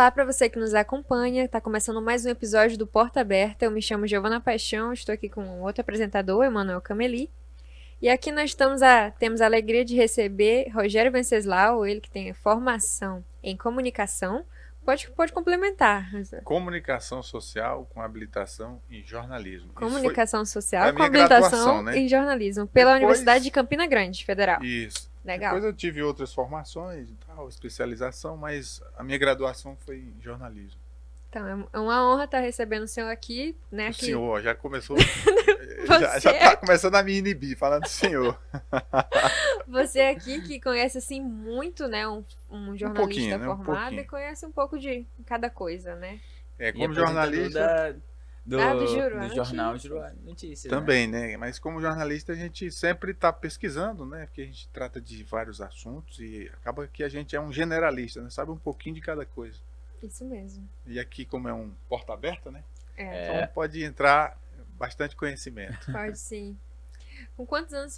Olá para você que nos acompanha, está começando mais um episódio do Porta Aberta. Eu me chamo Giovana Paixão, estou aqui com outro apresentador, Emanuel Cameli. E aqui nós temos a alegria de receber Rogério Venceslau, ele que tem formação em comunicação. Pode complementar. Comunicação social com habilitação em jornalismo. Comunicação Isso social foi a com minha habilitação graduação, né? em jornalismo, pela Depois- Universidade de Campina Grande, Federal. Isso. Legal. Depois eu tive outras formações e tal, especialização, mas a minha graduação foi em jornalismo. Então, é uma honra estar recebendo o senhor aqui, né? O que- senhor já começou. Você- já tá começando a me inibir, falando senhor. Você aqui que conhece assim muito, né, um jornalista pouquinho, né? Um formado pouquinho. e conhece um pouco de cada coisa, né? É, E como apresentador jornalista do jornal Notícias. Juro Notícias. também, né? Mas como jornalista a gente sempre está pesquisando, né? Porque a gente trata de vários assuntos e acaba que a gente é um generalista, né? Sabe um pouquinho de cada coisa. Isso mesmo. E aqui, como é um porta aberta, né? É, Então pode entrar bastante conhecimento. pode sim. Com quantos anos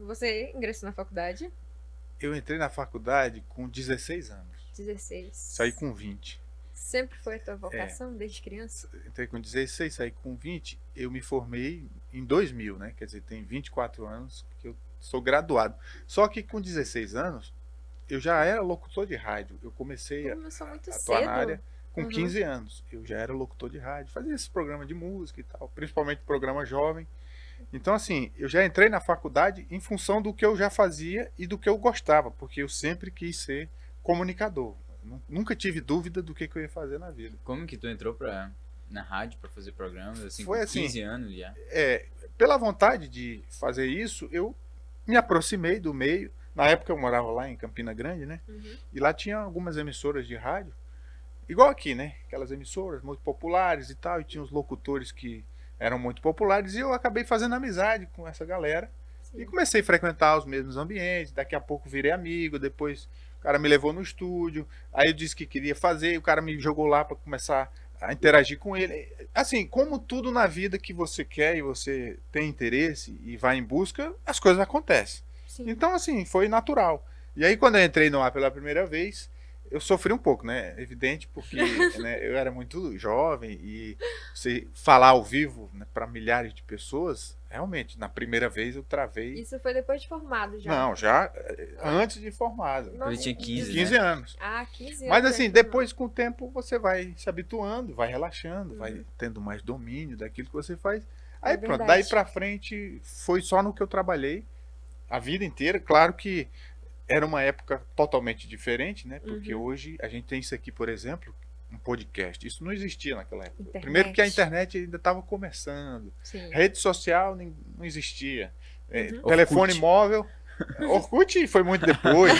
você ingressou na faculdade? Eu entrei na faculdade com 16 anos, 16. saí com 20. Sempre foi a tua vocação desde criança? Entrei com 16, saí com 20. Eu me formei em 2000, né? Quer dizer, tem 24 anos que eu sou graduado. Só que com 16 anos, eu já era locutor de rádio. Eu comecei a Começou muito atuar cedo. na área com Uhum. 15 anos. Eu já era locutor de rádio, fazia esse programa de música e tal, principalmente programa jovem. Então, assim, eu já entrei na faculdade em função do que eu já fazia e do que eu gostava, porque eu sempre quis ser comunicador. Nunca tive dúvida do que eu ia fazer na vida. Como que tu entrou na rádio pra fazer programas, assim, Foi com assim. 15 anos já? Pela vontade de fazer isso, eu me aproximei do meio. Na época eu morava lá em Campina Grande, né? Uhum. E lá tinha algumas emissoras de rádio, igual aqui, né? Aquelas emissoras muito populares e tal, e tinha os locutores que eram muito populares, e eu acabei fazendo amizade com essa galera. Sim. E comecei a frequentar os mesmos ambientes, daqui a pouco virei amigo, depois o cara me levou no estúdio, aí eu disse que queria fazer, e o cara me jogou lá para começar a interagir com ele. Assim, como tudo na vida que você quer e você tem interesse e vai em busca, as coisas acontecem. Sim. Então, assim, foi natural. E aí, quando eu entrei no ar pela primeira vez, eu sofri um pouco, né? Evidente, porque né, eu era muito jovem e você falar ao vivo, né, para milhares de pessoas, realmente, na primeira vez eu travei. Isso foi depois de formado já? Não, já antes de formado. Nossa, Eu tinha 15, 15 né? anos. 15 anos. Mas já assim, de depois com o tempo você vai se habituando, vai relaxando, Uhum. vai tendo mais domínio daquilo que você faz. Aí É pronto, verdade. daí pra frente foi só no que eu trabalhei a vida inteira. Claro que era uma época totalmente diferente, né? Porque Uhum. hoje a gente tem isso aqui, por exemplo, um podcast. Isso não existia naquela época. Internet. Primeiro porque a internet ainda estava começando. Sim. Rede social não existia. Uhum. Telefone Orkut. móvel. Orkut foi muito depois.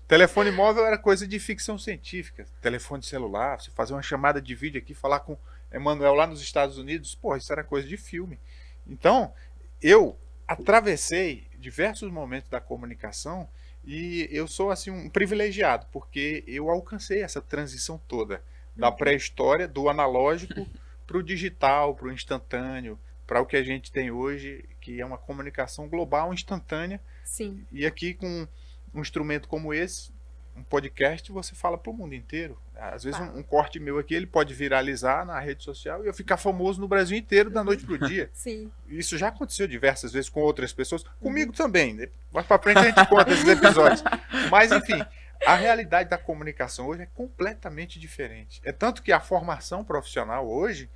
Telefone móvel era coisa de ficção científica. Telefone celular, você fazer uma chamada de vídeo aqui, falar com Emanuel lá nos Estados Unidos, pô, isso era coisa de filme. Então, eu atravessei diversos momentos da comunicação e eu sou assim um privilegiado, porque eu alcancei essa transição toda da pré-história, do analógico para o digital, para o instantâneo, para o que a gente tem hoje, que é uma comunicação global, instantânea. Sim. E aqui com um instrumento como esse, um podcast, você fala para o mundo inteiro. Às vezes um corte meu aqui, ele pode viralizar na rede social e eu ficar famoso no Brasil inteiro da noite pro dia. Sim. Isso já aconteceu diversas vezes com outras pessoas, comigo também. Mais para frente a gente conta esses episódios. Mas enfim, a realidade da comunicação hoje é completamente diferente. É tanto que a formação profissional hoje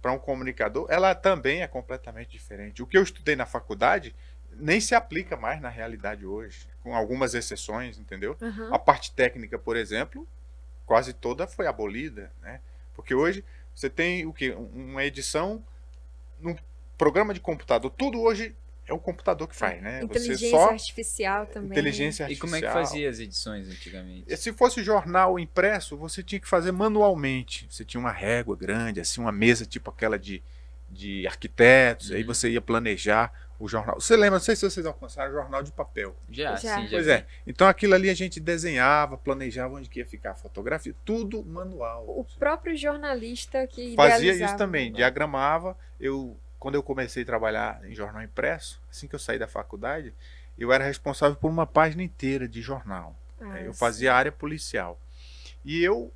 para um comunicador, ela também é completamente diferente. O que eu estudei na faculdade nem se aplica mais na realidade hoje, com algumas exceções, entendeu? Uhum. A parte técnica, por exemplo, quase toda foi abolida, né? Porque hoje você tem o quê? Uma edição num programa de computador. Tudo hoje é o computador que faz, né? Inteligência artificial também. Inteligência E artificial. como é que fazia as edições antigamente? Se fosse jornal impresso, você tinha que fazer manualmente. Você tinha uma régua grande, assim, uma mesa tipo aquela de arquitetos, aí você ia planejar o jornal. Você lembra, não sei se vocês alcançaram, jornal de papel. Já. Sim, já Pois vi. é. Então aquilo ali a gente desenhava, planejava onde que ia ficar a fotografia, tudo manual. O próprio jornalista que Fazia idealizava isso também, o- diagramava. Quando eu comecei a trabalhar em jornal impresso, assim que eu saí da faculdade, eu era responsável por uma página inteira de jornal. Eu fazia a área policial. E eu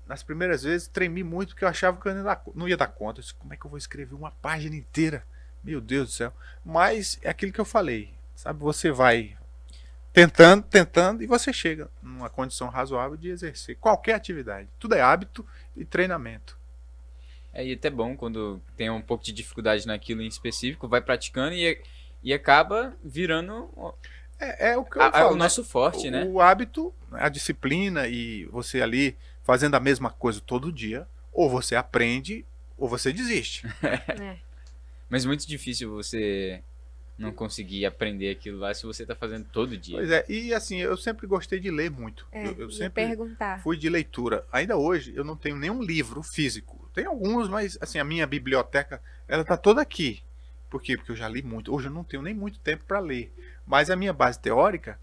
nas primeiras vezes, tremi muito porque eu achava que eu não ia dar conta. Eu disse, como é que eu vou escrever uma página inteira? Meu Deus do céu. Mas é aquilo que eu falei, sabe? Você vai tentando, e você chega numa condição razoável de exercer qualquer atividade. Tudo é hábito e treinamento. E até bom quando tem um pouco de dificuldade naquilo em específico, vai praticando e acaba virando É o que eu falo, o nosso forte, né? O hábito, a disciplina e você ali fazendo a mesma coisa todo dia, ou você aprende ou você desiste. É. Mas muito difícil você não conseguir aprender aquilo lá se você tá fazendo todo dia. Pois é, e assim, eu sempre gostei de ler muito. Eu Ia sempre perguntar. fui de leitura. Ainda hoje eu não tenho nenhum livro físico. Tem alguns, mas assim, a minha biblioteca, ela tá toda aqui. Por quê? Porque eu já li muito. Hoje eu não tenho nem muito tempo para ler. Mas a minha base teórica,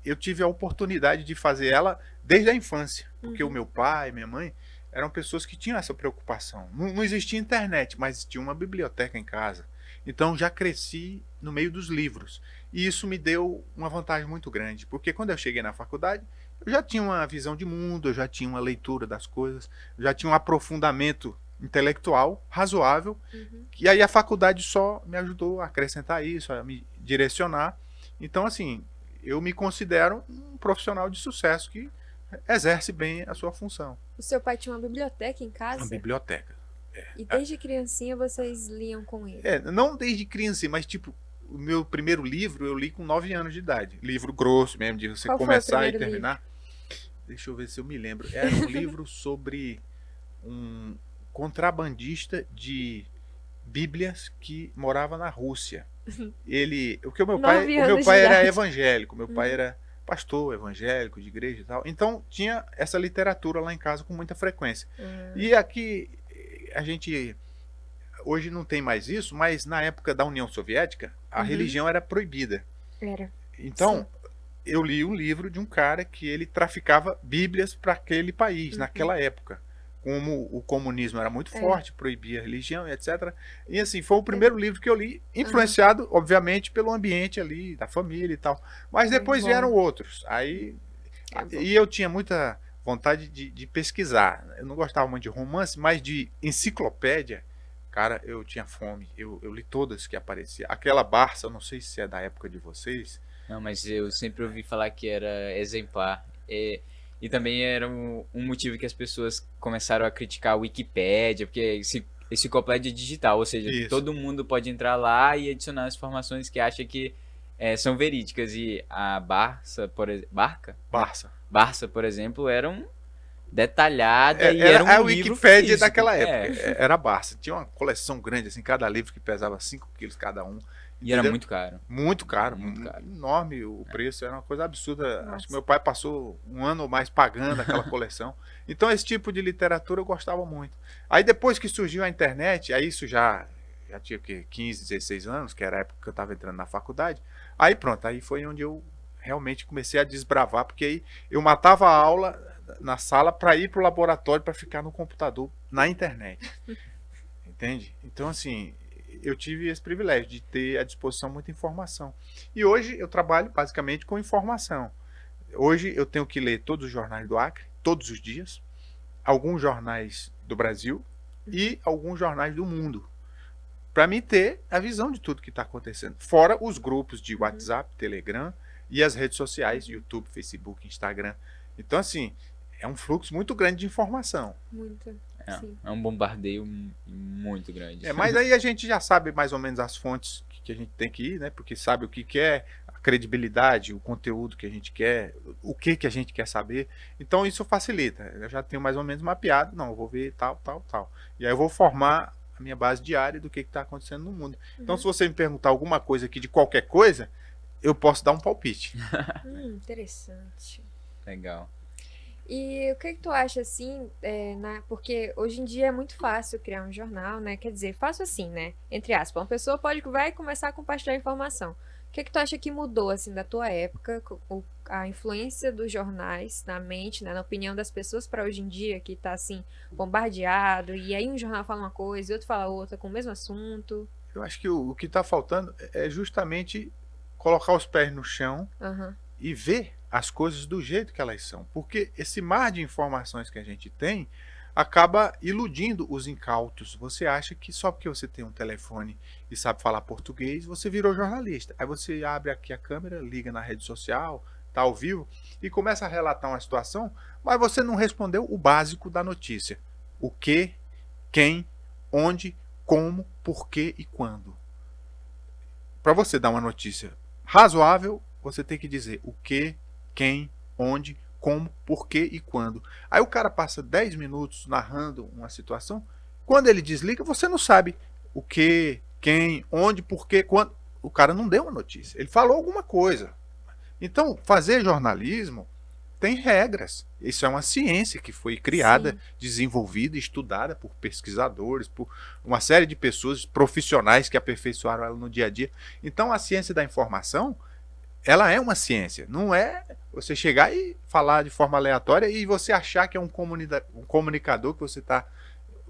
eu tive a oportunidade de fazer ela desde a infância. Porque o meu pai, minha mãe, eram pessoas que tinham essa preocupação. Não existia internet, mas tinha uma biblioteca em casa. Então já cresci no meio dos livros. E isso me deu uma vantagem muito grande. Porque quando eu cheguei na faculdade, eu já tinha uma visão de mundo, eu já tinha uma leitura das coisas, eu já tinha um aprofundamento intelectual razoável. E aí a faculdade só me ajudou a acrescentar isso, a me direcionar. Então, assim, eu me considero um profissional de sucesso que exerce bem a sua função. O seu pai tinha uma biblioteca em Uma casa? biblioteca. E desde criancinha vocês liam com ele? Não desde criança, mas tipo, o meu primeiro livro eu li com 9 anos de idade. Livro grosso mesmo, de você Qual foi o começar e primeiro terminar. Deixa eu ver se eu me lembro. Era um livro sobre um contrabandista de Bíblias que morava na Rússia. Porque o meu pai 9 anos de era idade. evangélico, meu pai era pastor evangélico de igreja e tal. Então tinha essa literatura lá em casa com muita frequência. E aqui a gente hoje não tem mais isso, mas na época da União Soviética a religião era proibida. Era. Então eu li um livro de um cara que ele traficava Bíblias para aquele país naquela época. Como o comunismo era muito forte, proibia a religião, etc. E assim, foi o primeiro livro que eu li, influenciado, obviamente, pelo ambiente ali, da família e tal. Mas depois bom. vieram outros. Aí, e eu tinha muita vontade de pesquisar. Eu não gostava muito de romance, mas de enciclopédia, cara, eu tinha fome. Eu li todas que apareciam. Aquela Barça, eu não sei se é da época de vocês. Não, mas eu sempre ouvi falar que era exemplar. E também era um motivo que as pessoas começaram a criticar a Wikipédia, porque enciclopédia digital, ou seja, Isso. todo mundo pode entrar lá e adicionar as informações que acha que são verídicas. E a Barça, por exemplo, era detalhada e era um a livro Wikipédia físico. daquela época. Era a Barça. Tinha uma coleção grande, assim, cada livro que pesava 5 quilos cada um. E era Entendeu? muito caro. Muito caro, Muito caro. enorme o preço, era uma coisa absurda. Nossa. Acho que meu pai passou um ano ou mais pagando aquela coleção. Então esse tipo de literatura eu gostava muito. Aí depois que surgiu a internet, aí isso já tinha o quê? 15, 16 anos, que era a época que eu estava entrando na faculdade. Aí pronto, aí foi onde eu realmente comecei a desbravar, porque aí eu matava a aula na sala para ir para o laboratório para ficar no computador, na internet. Entende? Então assim, eu tive esse privilégio de ter à disposição muita informação. E hoje eu trabalho basicamente com informação. Hoje eu tenho que ler todos os jornais do Acre, todos os dias, alguns jornais do Brasil e alguns jornais do mundo, para mim ter a visão de tudo que está acontecendo. Fora os grupos de WhatsApp, Telegram e as redes sociais, YouTube, Facebook, Instagram. Então, assim, é um fluxo muito grande de informação. Muito. Sim. É um bombardeio muito grande. Mas aí a gente já sabe mais ou menos as fontes que a gente tem que ir, né? Porque sabe o que é, a credibilidade, o conteúdo que a gente quer, o que a gente quer saber. Então isso facilita. Eu já tenho mais ou menos mapeado. Não, eu vou ver tal, tal, tal. E aí eu vou formar a minha base diária do que está acontecendo no mundo. Então se você me perguntar alguma coisa aqui de qualquer coisa, eu posso dar um palpite. Interessante. Legal. E o que tu acha, assim, porque hoje em dia é muito fácil criar um jornal, né? Quer dizer, fácil assim, né? Entre aspas, uma pessoa vai começar a compartilhar informação. O que tu acha que mudou, assim, da tua época, a influência dos jornais na mente, né, na opinião das pessoas para hoje em dia, que tá, assim, bombardeado, e aí um jornal fala uma coisa e outro fala outra com o mesmo assunto? Eu acho que o que está faltando é justamente colocar os pés no chão Aham. e ver as coisas do jeito que elas são. Porque esse mar de informações que a gente tem acaba iludindo os incautos. Você acha que só porque você tem um telefone e sabe falar português, você virou jornalista. Aí você abre aqui a câmera, liga na rede social, tá ao vivo, e começa a relatar uma situação, mas você não respondeu o básico da notícia. O que, quem, onde, como, porquê e quando. Para você dar uma notícia razoável, você tem que dizer o que, quem, onde, como, porquê e quando. Aí o cara passa 10 minutos narrando uma situação, quando ele desliga, você não sabe o que, quem, onde, porquê, quando. O cara não deu uma notícia, ele falou alguma coisa. Então, fazer jornalismo tem regras. Isso é uma ciência que foi criada, Sim. desenvolvida, estudada por pesquisadores, por uma série de pessoas profissionais que aperfeiçoaram ela no dia a dia. Então, a ciência da informação, ela é uma ciência. Não é você chegar e falar de forma aleatória e você achar que é um comunicador, que você está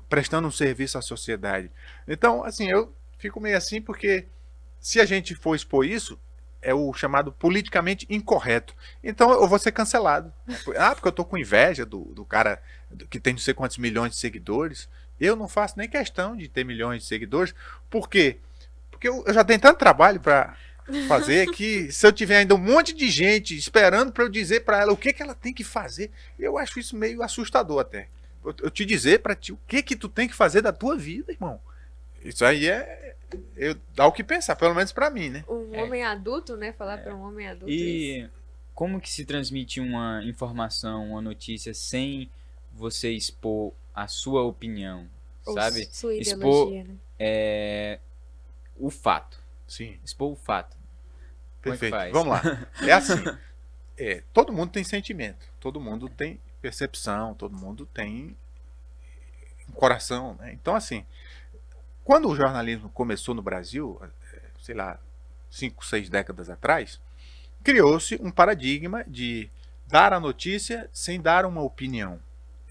prestando um serviço à sociedade. Então, assim, eu fico meio assim porque se a gente for expor isso, é o chamado politicamente incorreto. Então eu vou ser cancelado. Ah, porque eu tô com inveja do cara que tem não sei quantos milhões de seguidores. Eu não faço nem questão de ter milhões de seguidores. Por quê? Porque eu já tenho tanto trabalho para fazer que se eu tiver ainda um monte de gente esperando para eu dizer para ela o que ela tem que fazer, eu acho isso meio assustador até. Eu te dizer para ti o que tu tem que fazer da tua vida, irmão. Isso aí dá o que pensar, pelo menos pra mim, né? Um homem adulto, né? Falar pra um homem adulto isso. E como que se transmite uma informação, uma notícia sem você expor a sua opinião, Ou sabe? sua Expor ideologia, né? o fato. Sim, Expor o fato. Como é que perfeito. faz? Vamos lá. É assim, todo mundo tem sentimento, todo mundo tem percepção, todo mundo tem um coração, né? Então, assim, quando o jornalismo começou no Brasil, sei lá, 5, 6 décadas atrás, criou-se um paradigma de dar a notícia sem dar uma opinião.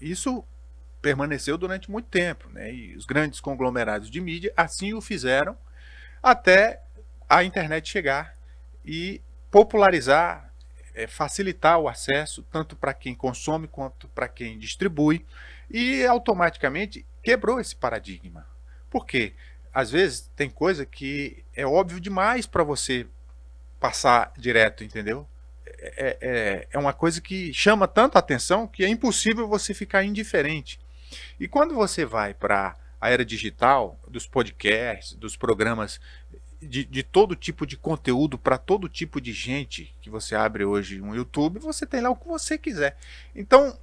Isso permaneceu durante muito tempo, né? E os grandes conglomerados de mídia assim o fizeram até a internet chegar e popularizar, facilitar o acesso tanto para quem consome quanto para quem distribui, e automaticamente quebrou esse paradigma. Por quê? Às vezes tem coisa que é óbvio demais para você passar direto, entendeu? É uma coisa que chama tanto a atenção que é impossível você ficar indiferente. E quando você vai para a era digital, dos podcasts, dos programas de todo tipo de conteúdo para todo tipo de gente, que você abre hoje um YouTube, você tem lá o que você quiser. Então,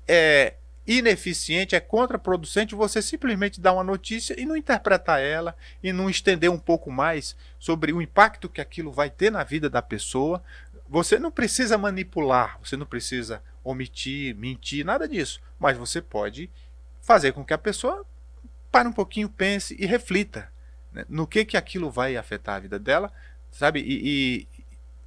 é ineficiente, é contraproducente você simplesmente dar uma notícia e não interpretar ela e não estender um pouco mais sobre o impacto que aquilo vai ter na vida da pessoa. Você não precisa manipular, você não precisa omitir, mentir, nada disso, mas você pode fazer com que a pessoa pare um pouquinho, pense e reflita, né, no que aquilo vai afetar a vida dela, sabe? E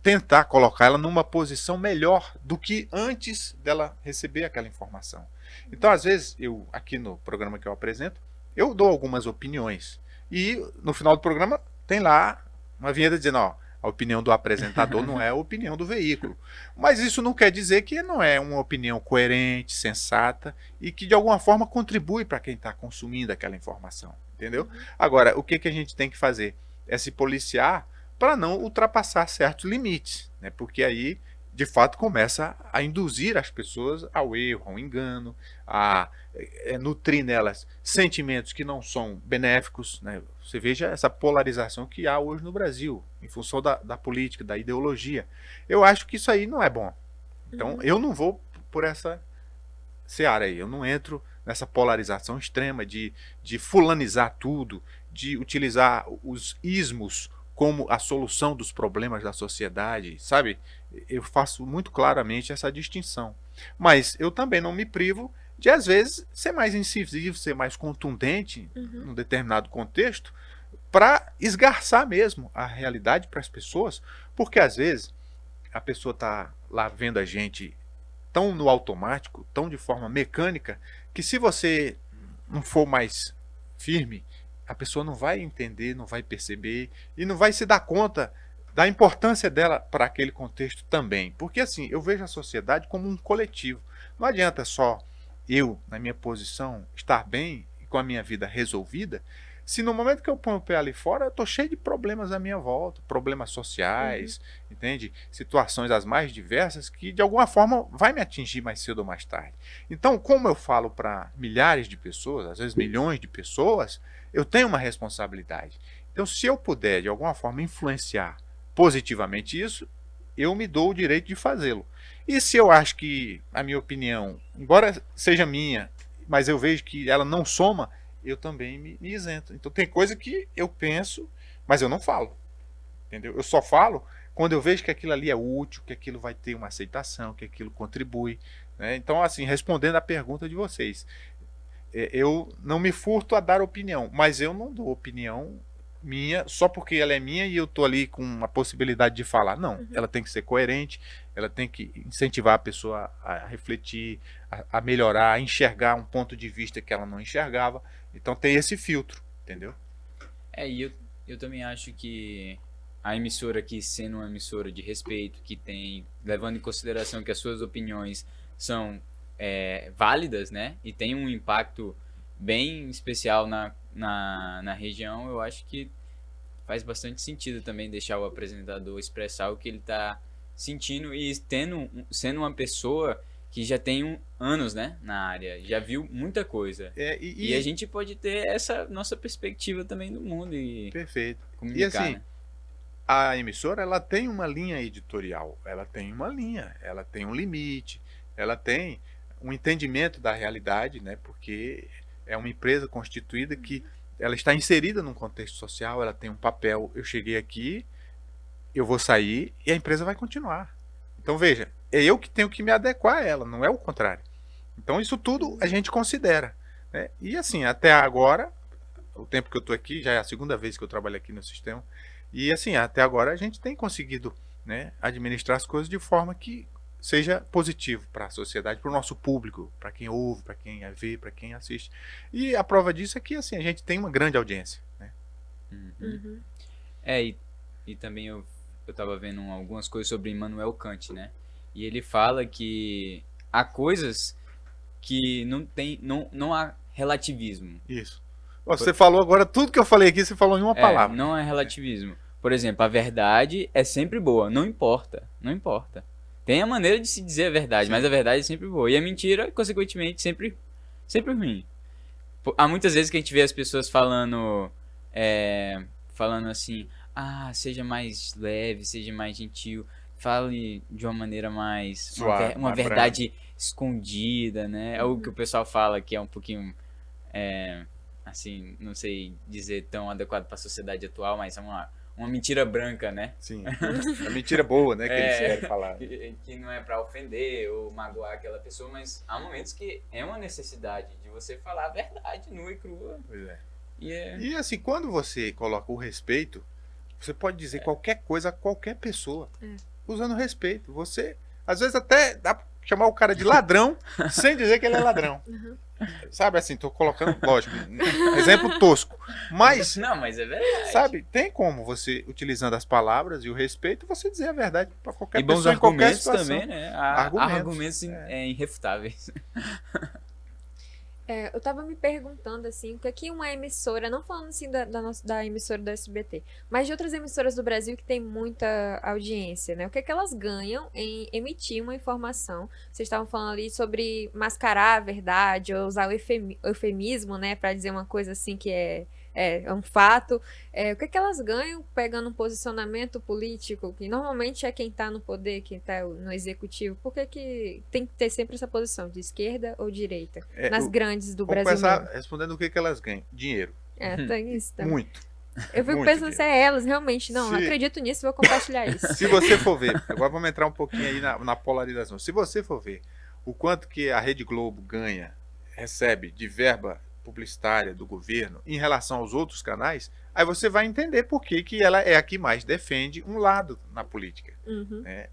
tentar colocar ela numa posição melhor do que antes dela receber aquela informação. Então, às vezes, aqui no programa que eu apresento, eu dou algumas opiniões. E no final do programa tem lá uma vinheta dizendo, ó, a opinião do apresentador não é a opinião do veículo. Mas isso não quer dizer que não é uma opinião coerente, sensata e que de alguma forma contribui para quem está consumindo aquela informação. Entendeu? Agora, o que a gente tem que fazer? É se policiar para não ultrapassar certos limites, né? Porque aí, de fato, começa a induzir as pessoas ao erro, ao engano, a nutrir nelas sentimentos que não são benéficos, né? Você veja essa polarização que há hoje no Brasil, em função da política, da ideologia. Eu acho que isso aí não é bom. Então, eu não vou por essa seara aí, eu não entro nessa polarização extrema de fulanizar tudo, de utilizar os ismos como a solução dos problemas da sociedade, sabe? Eu faço muito claramente essa distinção. Mas eu também não me privo de, às vezes, ser mais incisivo, ser mais contundente num determinado contexto, para esgarçar mesmo a realidade para as pessoas, porque às vezes a pessoa está lá vendo a gente tão no automático, tão de forma mecânica, que se você não for mais firme, a pessoa não vai entender, não vai perceber e não vai se dar conta da importância dela para aquele contexto também. Porque assim, eu vejo a sociedade como um coletivo. Não adianta só eu, na minha posição, estar bem e com a minha vida resolvida, se no momento que eu ponho o pé ali fora, eu estou cheio de problemas à minha volta, problemas sociais, entende? Situações as mais diversas que de alguma forma vai me atingir mais cedo ou mais tarde. Então, como eu falo para milhares de pessoas, às vezes milhões de pessoas, eu tenho uma responsabilidade. Então, se eu puder de alguma forma influenciar positivamente isso, eu me dou o direito de fazê-lo. E se eu acho que a minha opinião, embora seja minha, mas eu vejo que ela não soma, eu também me isento. Então tem coisa que eu penso, mas eu não falo. Entendeu? Eu só falo quando eu vejo que aquilo ali é útil, que aquilo vai ter uma aceitação, que aquilo contribui. Né? Então, assim, respondendo à pergunta de vocês, eu não me furto a dar opinião, mas eu não dou opinião minha só porque ela é minha e eu tô ali com a possibilidade de falar. Não, ela tem que ser coerente, ela tem que incentivar a pessoa a refletir, a melhorar, a enxergar um ponto de vista que ela não enxergava. Então tem esse filtro, entendeu? E eu também acho que a emissora aqui, sendo uma emissora de respeito, que tem, levando em consideração que as suas opiniões são válidas, né? E tem um impacto bem especial na região, eu acho que faz bastante sentido também deixar o apresentador expressar o que ele está sentindo e sendo uma pessoa que já tem anos, né, na área, já viu muita coisa. E a gente pode ter essa nossa perspectiva também do mundo e perfeito. comunicar, E assim, né? a emissora, ela tem uma linha editorial, ela tem uma linha, ela tem um limite, ela tem um entendimento da realidade, né, porque é uma empresa constituída que ela está inserida num contexto social, ela tem um papel. Eu cheguei aqui, eu vou sair e a empresa vai continuar. Então veja, é eu que tenho que me adequar a ela, não é o contrário. Então isso tudo a gente considera. Né? E assim, até agora, o tempo que eu estou aqui, já é a segunda vez que eu trabalho aqui no sistema, e assim, até agora a gente tem conseguido, né, administrar as coisas de forma que seja positivo para a sociedade, para o nosso público, para quem ouve, para quem vê, para quem assiste. E a prova disso é que assim, a gente tem uma grande audiência. Né? E também eu estava vendo algumas coisas sobre Immanuel Kant, né? E ele fala que há coisas que não há relativismo. Isso. Você falou agora, tudo que eu falei aqui, você falou em uma palavra. Não é relativismo. Por exemplo, a verdade é sempre boa, não importa. Tem a maneira de se dizer a verdade, sim, mas a verdade é sempre boa. E a mentira, consequentemente, sempre ruim. Há muitas vezes que a gente vê as pessoas falando assim, seja mais leve, seja mais gentil, fale de uma maneira mais suave, uma verdade escondida, né? É o que o pessoal fala que é um pouquinho, assim, não sei dizer tão adequado para a sociedade atual, mas é uma mentira branca, né? Sim, a mentira boa, né, que eles querem falar. Que não é pra ofender ou magoar aquela pessoa, mas há momentos que é uma necessidade de você falar a verdade nua e crua. Pois é. E assim, quando você coloca o respeito, você pode dizer qualquer coisa a qualquer pessoa, usando respeito. Você, às vezes até dá pra chamar o cara de ladrão, sem dizer que ele é ladrão. Sabe assim, tô colocando, lógico, exemplo tosco. Mas, não, mas é verdade. Sabe, tem como você, utilizando as palavras e o respeito, você dizer a verdade para qualquer e bons pessoa, em qualquer situação. Também, né? Argumentos irrefutáveis. Eu tava me perguntando, assim, o que é que uma emissora, não falando assim da emissora do SBT, mas de outras emissoras do Brasil que tem muita audiência, né? O que é que elas ganham em emitir uma informação? Vocês estavam falando ali sobre mascarar a verdade, ou usar o eufemismo, né, pra dizer uma coisa assim que é um fato. O que é que elas ganham pegando um posicionamento político, que normalmente é quem tá no poder, quem tá no executivo? Por que tem que ter sempre essa posição, de esquerda ou direita? Nas grandes do Brasil. Vamos começar respondendo o que elas ganham. Dinheiro. Tem isso também. Muito. Eu fico pensando se é elas, realmente. Não acredito nisso, vou compartilhar isso. Se você for ver, agora vamos entrar um pouquinho aí na polarização. Se você for ver o quanto que a Rede Globo recebe de verba publicitária do governo em relação aos outros canais, aí você vai entender por que ela é a que mais defende um lado na política.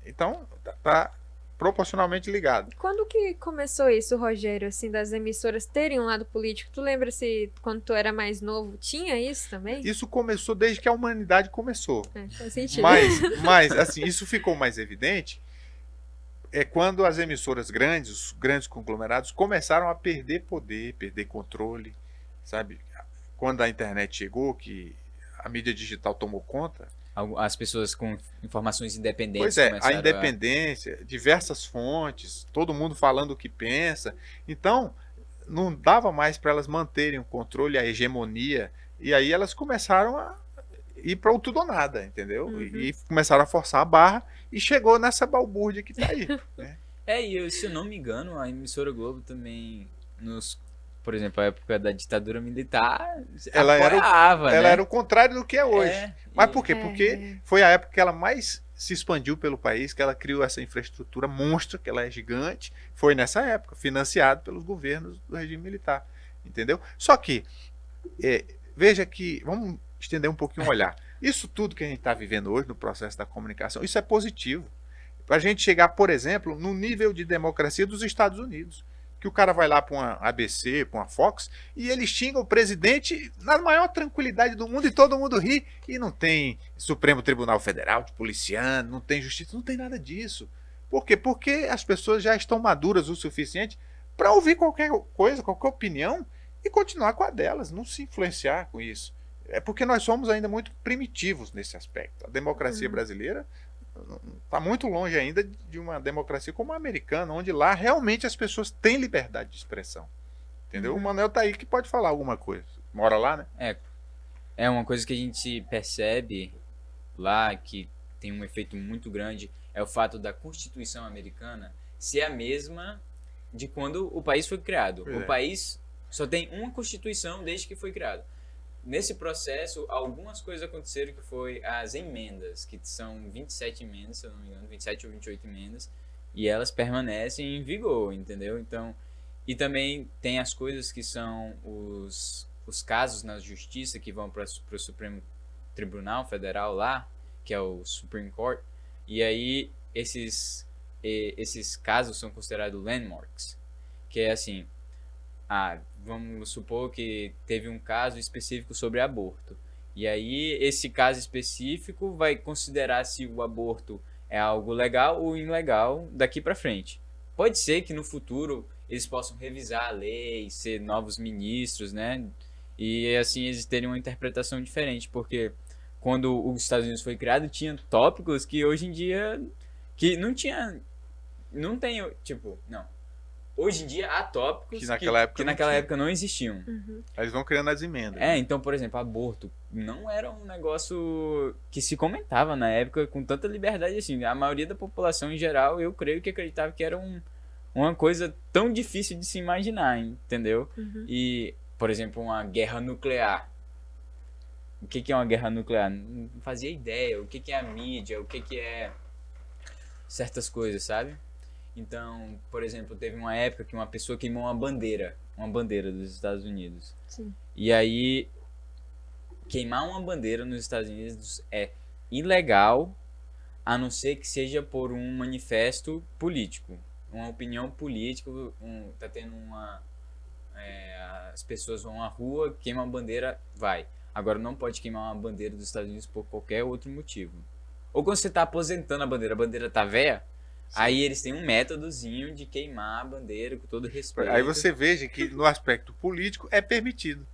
Então, tá proporcionalmente ligado. Quando que começou isso, Rogério, assim, das emissoras terem um lado político? Tu lembra se quando tu era mais novo tinha isso também? Isso começou desde que a humanidade começou. Faz sentido. Mas assim, isso ficou mais evidente quando as emissoras grandes, os grandes conglomerados, começaram a perder poder, perder controle, sabe? Quando a internet chegou, que a mídia digital tomou conta. As pessoas com informações independentes Pois é, a começaram independência, diversas fontes, todo mundo falando o que pensa. Então, não dava mais para elas manterem o controle, a hegemonia, e aí elas começaram a ir para o tudo ou nada, entendeu? Uhum. E começaram a forçar a barra e chegou nessa balbúrdia que tá aí, né? E se eu não me engano, a emissora Globo também, por exemplo, a época da ditadura militar, Ela apoiava, né? era o contrário do que é hoje. Mas por quê? É. Porque foi a época que ela mais se expandiu pelo país, que ela criou essa infraestrutura monstra, que ela é gigante. Foi nessa época, financiado pelos governos do regime militar, entendeu? Só que, veja que, vamos estender um pouquinho o olhar. Isso tudo que a gente está vivendo hoje no processo da comunicação, isso é positivo. Para a gente chegar, por exemplo, no nível de democracia dos Estados Unidos. Que o cara vai lá para uma ABC, para uma Fox, e ele xinga o presidente na maior tranquilidade do mundo e todo mundo ri. E não tem Supremo Tribunal Federal de policiano, não tem justiça, não tem nada disso. Por quê? Porque as pessoas já estão maduras o suficiente para ouvir qualquer coisa, qualquer opinião e continuar com a delas, não se influenciar com isso. É porque nós somos ainda muito primitivos nesse aspecto. A democracia brasileira está muito longe ainda de uma democracia como a americana, onde lá realmente as pessoas têm liberdade de expressão. Entendeu? O Manuel tá aí que pode falar alguma coisa. Mora lá, né? É uma coisa que a gente percebe lá, que tem um efeito muito grande, é o fato da Constituição americana ser a mesma de quando o país foi criado. O país só tem uma Constituição desde que foi criado. Nesse processo, algumas coisas aconteceram que foi as emendas, que são 27 emendas, se eu não me engano, 27 ou 28 emendas, e elas permanecem em vigor, entendeu? Então, e também tem as coisas que são os casos na justiça que vão para o Supremo Tribunal Federal lá, que é o Supreme Court, e aí esses casos são considerados landmarks, que é assim, vamos supor que teve um caso específico sobre aborto. E aí, esse caso específico vai considerar se o aborto é algo legal ou ilegal daqui para frente. Pode ser que no futuro eles possam revisar a lei, ser novos ministros, né? E assim eles terem uma interpretação diferente, porque quando os Estados Unidos foi criado, tinha tópicos que hoje em dia que não tem, tipo, não. Hoje em dia há tópicos que naquela época não existiam. Uhum. Eles vão criando as emendas. Então, por exemplo, aborto não era um negócio que se comentava na época com tanta liberdade assim. A maioria da população em geral, eu creio que acreditava que era uma coisa tão difícil de se imaginar, entendeu? Uhum. E, por exemplo, uma guerra nuclear. O que é uma guerra nuclear? Não fazia ideia. O que é a mídia? O que é certas coisas, sabe? Então, por exemplo, teve uma época que uma pessoa queimou uma bandeira dos Estados Unidos. Sim. E aí, queimar uma bandeira nos Estados Unidos é ilegal, a não ser que seja por um manifesto político, uma opinião política, tá tendo as pessoas vão à rua, queimam a bandeira, vai. Agora não pode queimar uma bandeira dos Estados Unidos por qualquer outro motivo. Ou quando você tá aposentando a bandeira tá velha, aí eles têm um métodozinho de queimar a bandeira com todo respeito. Aí você veja que no aspecto político é permitido.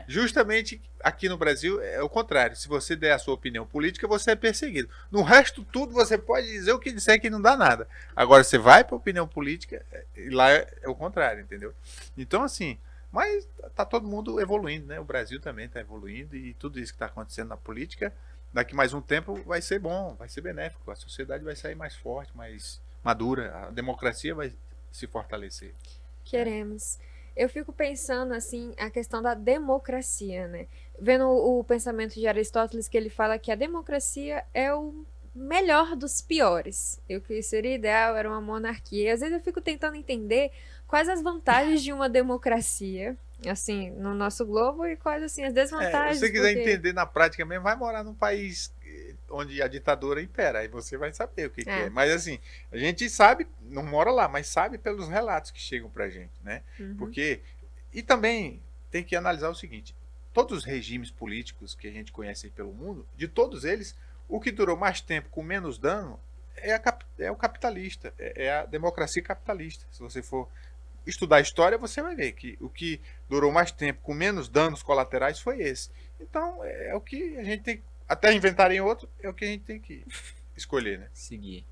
Justamente aqui no Brasil é o contrário. Se você der a sua opinião política, você é perseguido. No resto tudo você pode dizer o que disser que não dá nada. Agora você vai para a opinião política e lá é o contrário, entendeu? Então assim, mas tá todo mundo evoluindo, né? O Brasil também está evoluindo e tudo isso que está acontecendo na política, daqui mais um tempo vai ser bom, vai ser benéfico. A sociedade vai sair mais forte, mais madura, a democracia vai se fortalecer. Queremos. Eu fico pensando, assim, a questão da democracia, né? Vendo o pensamento de Aristóteles, que ele fala que a democracia é o melhor dos piores. E o que seria ideal era uma monarquia. Às vezes eu fico tentando entender quais as vantagens de uma democracia, assim, no nosso globo, e quais, assim, as desvantagens. Se você quiser entender na prática mesmo, vai morar num país onde a ditadura impera. Aí você vai saber o que É. é. Mas assim, a gente sabe, não mora lá, mas sabe pelos relatos que chegam pra gente, né? Uhum. Porque. E também tem que analisar o seguinte: todos os regimes políticos que a gente conhece aí pelo mundo, de todos eles, o que durou mais tempo com menos dano é o capitalista, é a democracia capitalista. Se você for estudar a história, você vai ver que o que durou mais tempo com menos danos colaterais foi esse. Então, é o que a gente tem. Até inventarem outro, é o que a gente tem que escolher, né? Seguir.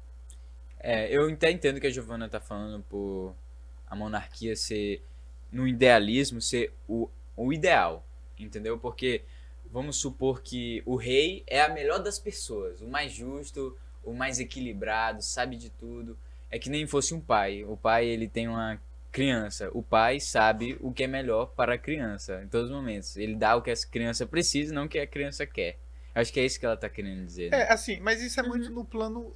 Eu até entendo que a Giovana tá falando por a monarquia ser, no idealismo, ser o ideal, entendeu? Porque vamos supor que o rei é a melhor das pessoas, o mais justo, o mais equilibrado, sabe de tudo. É que nem fosse um pai. O pai, ele tem uma criança. O pai sabe o que é melhor para a criança em todos os momentos. Ele dá o que a criança precisa, não o que a criança quer. Acho que é isso que ela tá querendo dizer, né? Assim, mas isso é muito no plano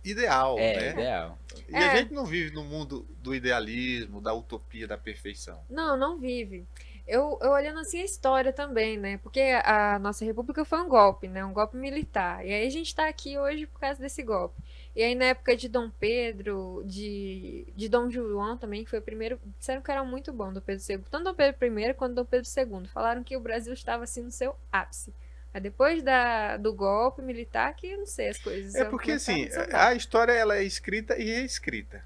ideal, né? Ideal. E a gente não vive no mundo do idealismo, da utopia, da perfeição. Não vive. Eu olhando assim a história também, né? Porque a nossa república foi um golpe, né? Um golpe militar. E aí a gente tá aqui hoje por causa desse golpe. E aí na época de Dom Pedro, de Dom João também, que foi o primeiro, disseram que era muito bom, Dom Pedro II. Tanto Dom Pedro I quanto Dom Pedro II. Falaram que o Brasil estava assim no seu ápice. Aí depois do golpe militar, que eu não sei as coisas. Porque assim, começaram a desandar. a história ela é escrita e reescrita.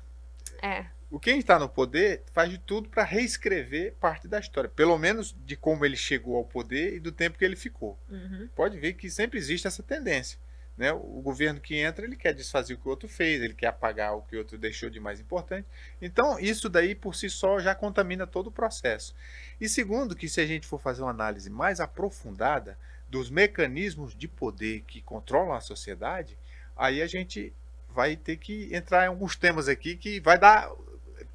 É. O quem está no poder faz de tudo para reescrever parte da história, pelo menos de como ele chegou ao poder e do tempo que ele ficou. Uhum. Pode ver que sempre existe essa tendência, né? O governo que entra, ele quer desfazer o que o outro fez, ele quer apagar o que o outro deixou de mais importante. Então, isso daí por si só já contamina todo o processo. E segundo, que se a gente for fazer uma análise mais aprofundada dos mecanismos de poder que controlam a sociedade, aí a gente vai ter que entrar em alguns temas aqui que vai dar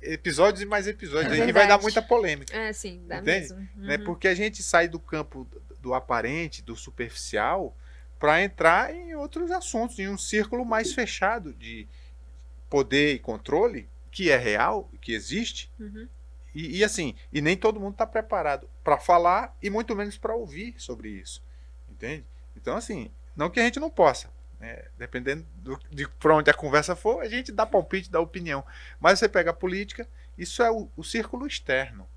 episódios e mais episódios, e vai verdade. dar muita polêmica. Sim, dá Entende? mesmo. Né? Uhum. Porque a gente sai do campo do aparente, do superficial, para entrar em outros assuntos, em um círculo mais fechado de poder e controle, que é real, que existe, Uhum. e assim, e nem todo mundo está preparado para falar e muito menos para ouvir sobre isso. Entende? Então, assim, não que a gente não possa, né? Dependendo de para onde a conversa for, a gente dá palpite, dá opinião. Mas você pega a política, isso é o círculo externo.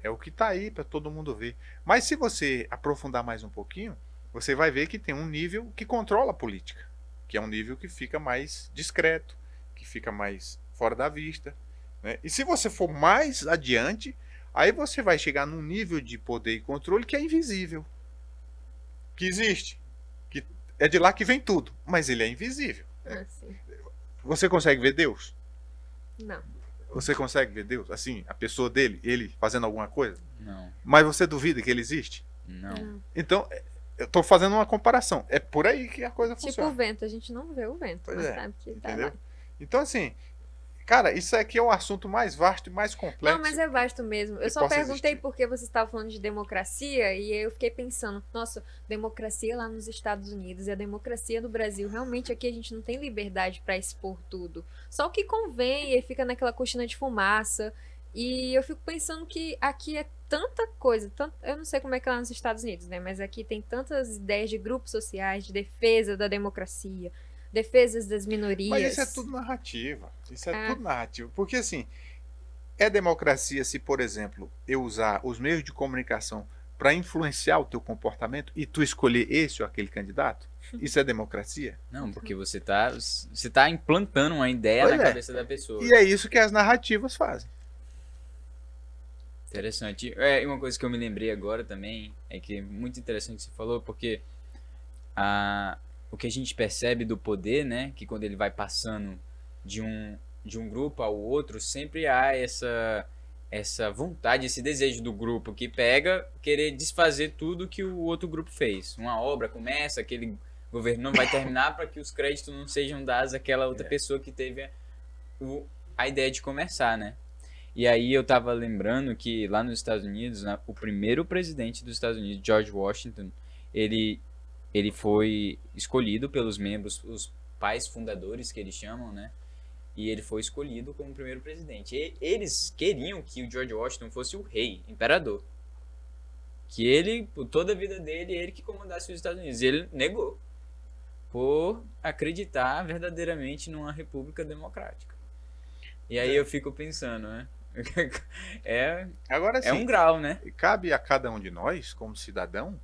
É o que está aí para todo mundo ver. Mas se você aprofundar mais um pouquinho, você vai ver que tem um nível que controla a política, que é um nível que fica mais discreto, que fica mais fora da vista, né? E se você for mais adiante, aí você vai chegar num nível de poder e controle que é invisível, que existe, que é de lá que vem tudo, mas ele é invisível. Sim. Você consegue ver Deus? Não. Você consegue ver Deus? Assim, a pessoa dele, ele fazendo alguma coisa? Não. Mas você duvida que ele existe? Não. Então, eu tô fazendo uma comparação. É por aí que a coisa Tipo funciona. o vento, a gente não vê o vento, Pois mas é, sabe que tá entendeu? lá. Então, assim, cara, isso aqui é um assunto mais vasto e mais complexo. Não, mas é vasto mesmo. Eu que só possa perguntei existir. porque você estava falando de democracia e aí eu fiquei pensando, nossa, democracia lá nos Estados Unidos e a democracia no Brasil, realmente aqui a gente não tem liberdade para expor tudo. Só o que convém e aí fica naquela cortina de fumaça. E eu fico pensando que aqui é tanta coisa, eu não sei como é que é lá nos Estados Unidos, né? Mas aqui tem tantas ideias de grupos sociais, de defesa da democracia, defesas das minorias. Mas isso é tudo narrativa. Isso é tudo narrativa. Porque, assim, é democracia se, por exemplo, eu usar os meios de comunicação para influenciar o teu comportamento e tu escolher esse ou aquele candidato? Isso é democracia? Não, porque você tá implantando uma ideia Pois na é. cabeça da pessoa. E é isso que as narrativas fazem. Interessante. E uma coisa que eu me lembrei agora também é que é muito interessante que você falou, porque o que a gente percebe do poder, né, que quando ele vai passando de um grupo ao outro, sempre há essa vontade, esse desejo do grupo que pega querer desfazer tudo que o outro grupo fez. Uma obra começa, aquele governo não vai terminar para que os créditos não sejam dados àquela outra pessoa que teve a ideia de começar, né? E aí eu tava lembrando que lá nos Estados Unidos, né, o primeiro presidente dos Estados Unidos, George Washington, ele foi escolhido pelos membros, os pais fundadores que eles chamam, né? E ele foi escolhido como primeiro presidente. E eles queriam que o George Washington fosse o rei, imperador. Que ele, por toda a vida dele, ele que comandasse os Estados Unidos. E ele negou. por acreditar verdadeiramente numa república democrática. E aí eu fico pensando, né? Agora É um sim, grau, né? cabe a cada um de nós, como cidadão,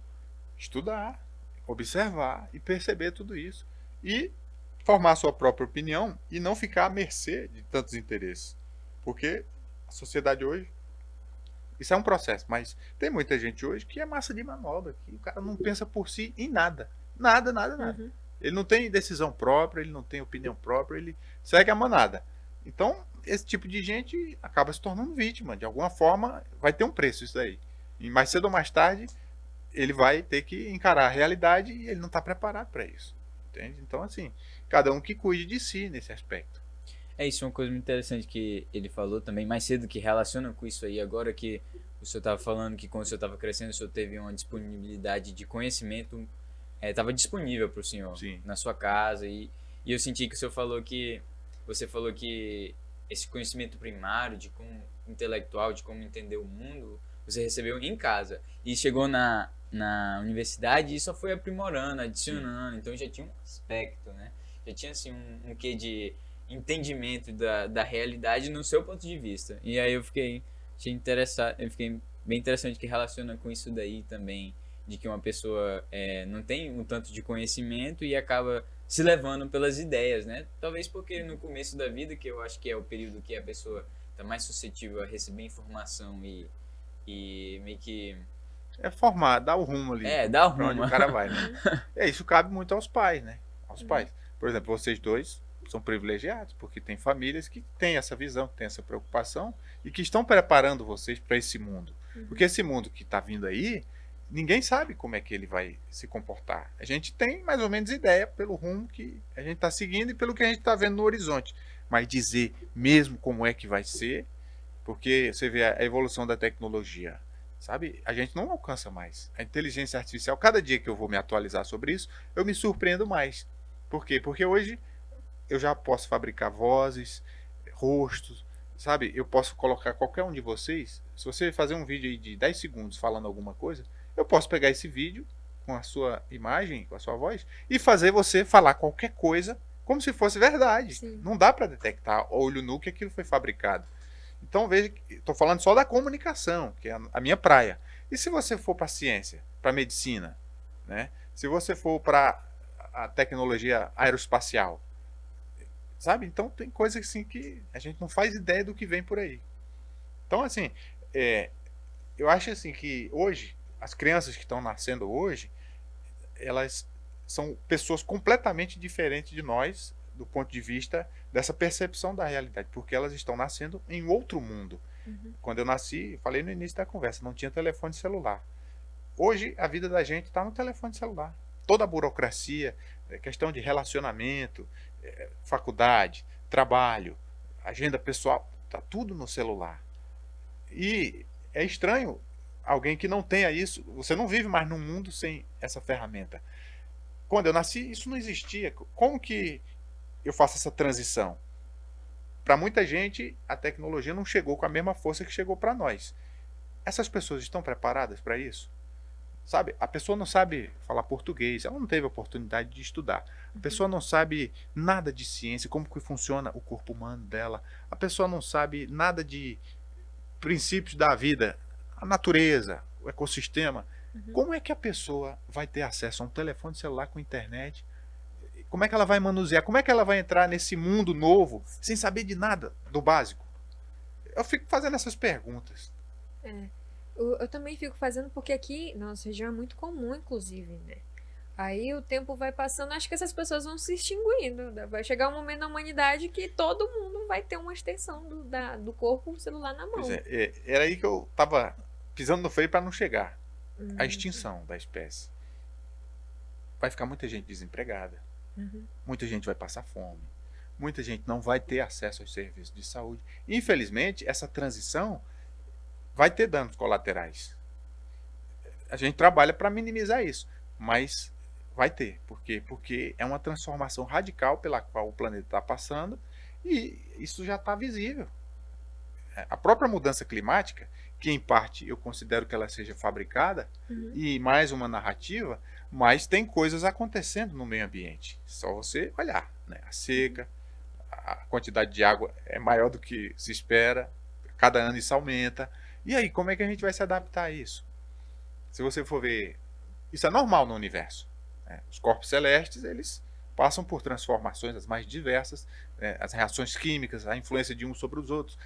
estudar, observar e perceber tudo isso. E formar sua própria opinião e não ficar à mercê de tantos interesses. Porque a sociedade hoje, isso é um processo, mas tem muita gente hoje que é massa de manobra, que o cara não pensa por si em nada. Nada, nada, nada. Uhum. Ele não tem decisão própria, ele não tem opinião própria, ele segue a manada. Então, esse tipo de gente acaba se tornando vítima. De alguma forma, vai ter um preço isso daí. E mais cedo ou mais tarde, ele vai ter que encarar a realidade e ele não está preparado para isso. Entende? Então, assim, cada um que cuide de si nesse aspecto. É isso, uma coisa muito interessante que ele falou também mais cedo, que relaciona com isso aí, agora que o senhor estava falando que quando o senhor estava crescendo, o senhor teve uma disponibilidade de conhecimento, estava disponível para o senhor, Sim. na sua casa, e eu senti que o senhor falou que, você falou que esse conhecimento primário, de como intelectual, de como entender o mundo, você recebeu em casa, e chegou na universidade e só foi aprimorando, adicionando, então já tinha um aspecto, né? Já tinha assim um quê de entendimento da realidade no seu ponto de vista. E aí achei interessado, eu fiquei bem interessante que relaciona com isso daí também, de que uma pessoa não tem um tanto de conhecimento e acaba se levando pelas ideias, né? Talvez porque no começo da vida, que eu acho que é o período que a pessoa está mais suscetível a receber informação e meio que É formar, dar o rumo ali. dá o Pra onde rumo. o cara vai, né? Isso cabe muito aos pais, né? Aos pais. Por exemplo, vocês dois são privilegiados, porque tem famílias que têm essa visão, que têm essa preocupação e que estão preparando vocês para esse mundo. Porque esse mundo que está vindo aí, ninguém sabe como é que ele vai se comportar. A gente tem mais ou menos ideia pelo rumo que a gente está seguindo e pelo que a gente está vendo no horizonte. Mas dizer mesmo como é que vai ser, porque você vê a evolução da tecnologia, sabe? A gente não alcança mais. A inteligência artificial, cada dia que eu vou me atualizar sobre isso, eu me surpreendo mais. Por quê? Porque hoje eu já posso fabricar vozes, rostos, sabe? Eu posso colocar qualquer um de vocês. Se você fazer um vídeo aí de 10 segundos falando alguma coisa, eu posso pegar esse vídeo com a sua imagem, com a sua voz, e fazer você falar qualquer coisa como se fosse verdade. Sim. Não dá para detectar olho nu que aquilo foi fabricado. Então veja que estou falando só da comunicação, que é a minha praia. E se você for para a ciência, para a medicina, né? Se você for para a tecnologia aeroespacial, sabe? Então tem coisas assim que a gente não faz ideia do que vem por aí. Então assim, eu acho assim que hoje as crianças que estão nascendo hoje, elas são pessoas completamente diferentes de nós do ponto de vista dessa percepção da realidade, porque elas estão nascendo em outro mundo. Quando eu nasci, falei no início da conversa, não tinha telefone celular. Hoje a vida da gente está no telefone celular. Toda a burocracia, questão de relacionamento, faculdade, trabalho, agenda pessoal, está tudo no celular. E é estranho alguém que não tenha isso. Você não vive mais num mundo sem essa ferramenta. Quando eu nasci, isso não existia. Como que eu faço essa transição? Para muita gente, a tecnologia não chegou com a mesma força que chegou para nós. Essas pessoas estão preparadas para isso? Sabe? A pessoa não sabe falar português, ela não teve a oportunidade de estudar. A pessoa não sabe nada de ciência, como que funciona o corpo humano dela. A pessoa não sabe nada de princípios da vida, a natureza, o ecossistema. Como é que a pessoa vai ter acesso a um telefone celular com internet? Como é que ela vai manusear? Como é que ela vai entrar nesse mundo novo sem saber de nada do básico? Eu fico fazendo essas perguntas. Eu também fico fazendo porque aqui na nossa região é muito comum, inclusive, né? Aí o tempo vai passando, acho que essas pessoas vão se extinguindo. Vai chegar um momento na humanidade que todo mundo vai ter uma extensão do corpo celular na mão. Pois é, era aí que eu estava pisando no freio para não chegar. A extinção da espécie. Vai ficar muita gente desempregada. Muita gente vai passar fome. Muita gente não vai ter acesso aos serviços de saúde. Infelizmente, essa transição vai ter danos colaterais. A gente trabalha para minimizar isso, mas vai ter. Por quê? Porque é uma transformação radical pela qual o planeta está passando e isso já está visível. A própria mudança climática, que em parte eu considero que ela seja fabricada, e mais uma narrativa, Mas tem coisas acontecendo no meio ambiente. Só você olhar, né? A seca, a quantidade de água é maior do que se espera, cada ano isso aumenta. E aí, como é que a gente vai se adaptar a isso? Se você for ver, isso é normal no universo, né? Os corpos celestes, eles passam por transformações as mais diversas, né? As reações químicas, a influência de uns sobre os outros.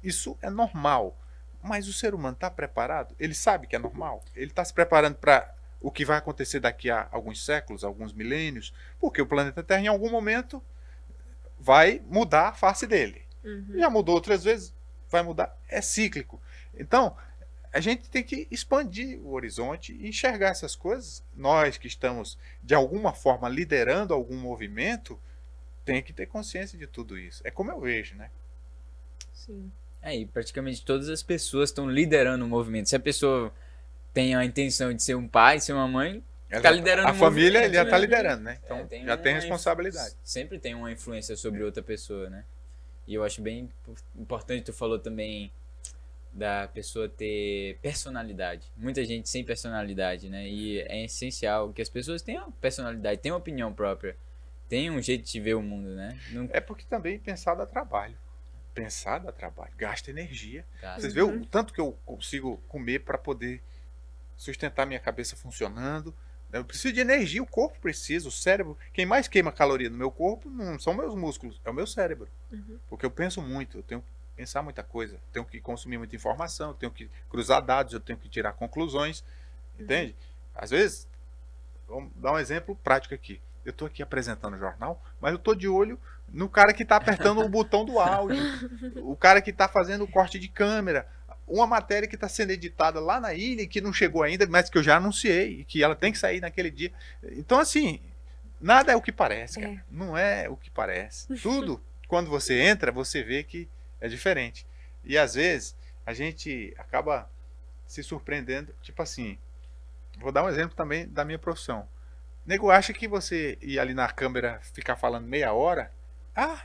Isso é normal. Mas o ser humano está preparado? Ele sabe que é normal? Ele está se preparando para o que vai acontecer daqui a alguns séculos, alguns milênios? Porque o planeta Terra, em algum momento, vai mudar a face dele. Já mudou outras vezes, vai mudar. É cíclico. Então, a gente tem que expandir o horizonte e enxergar essas coisas. Nós que estamos, de alguma forma, liderando algum movimento, tem que ter consciência de tudo isso. É como eu vejo, né? Sim. E praticamente todas as pessoas estão liderando o movimento. Se a pessoa tem a intenção de ser um pai, ser uma mãe, está liderando a o família, movimento, ele já está né? liderando, né? Então, já tem uma responsabilidade. Sempre tem uma influência sobre outra pessoa, né? E eu acho bem importante, tu falou também da pessoa ter personalidade. Muita gente sem personalidade, né? E é essencial que as pessoas tenham personalidade, tenham opinião própria, tenham um jeito de ver o mundo, né? Não... É porque também pensar dá trabalho. Pensar dá trabalho, gasta energia. Gasta. Vocês veem o tanto que eu consigo comer para poder sustentar minha cabeça funcionando. Eu preciso de energia, o corpo precisa, o cérebro. Quem mais queima caloria no meu corpo não são meus músculos, é o meu cérebro. Porque eu penso muito, eu tenho que pensar muita coisa, eu tenho que consumir muita informação, eu tenho que cruzar dados, eu tenho que tirar conclusões. Entende? Às vezes, vamos dar um exemplo prático aqui. Eu estou aqui apresentando o jornal, mas eu estou de olho no cara que está apertando o botão do áudio, o cara que está fazendo o corte de câmera, uma matéria que está sendo editada lá na ilha e que não chegou ainda, mas que eu já anunciei e que ela tem que sair naquele dia. Então, assim, nada é o que parece, cara. Não é o que parece. Tudo, quando você entra, você vê que é diferente. E às vezes a gente acaba se surpreendendo, tipo assim, vou dar um exemplo também da minha profissão. Nego acha que você ir ali na câmera ficar falando meia hora,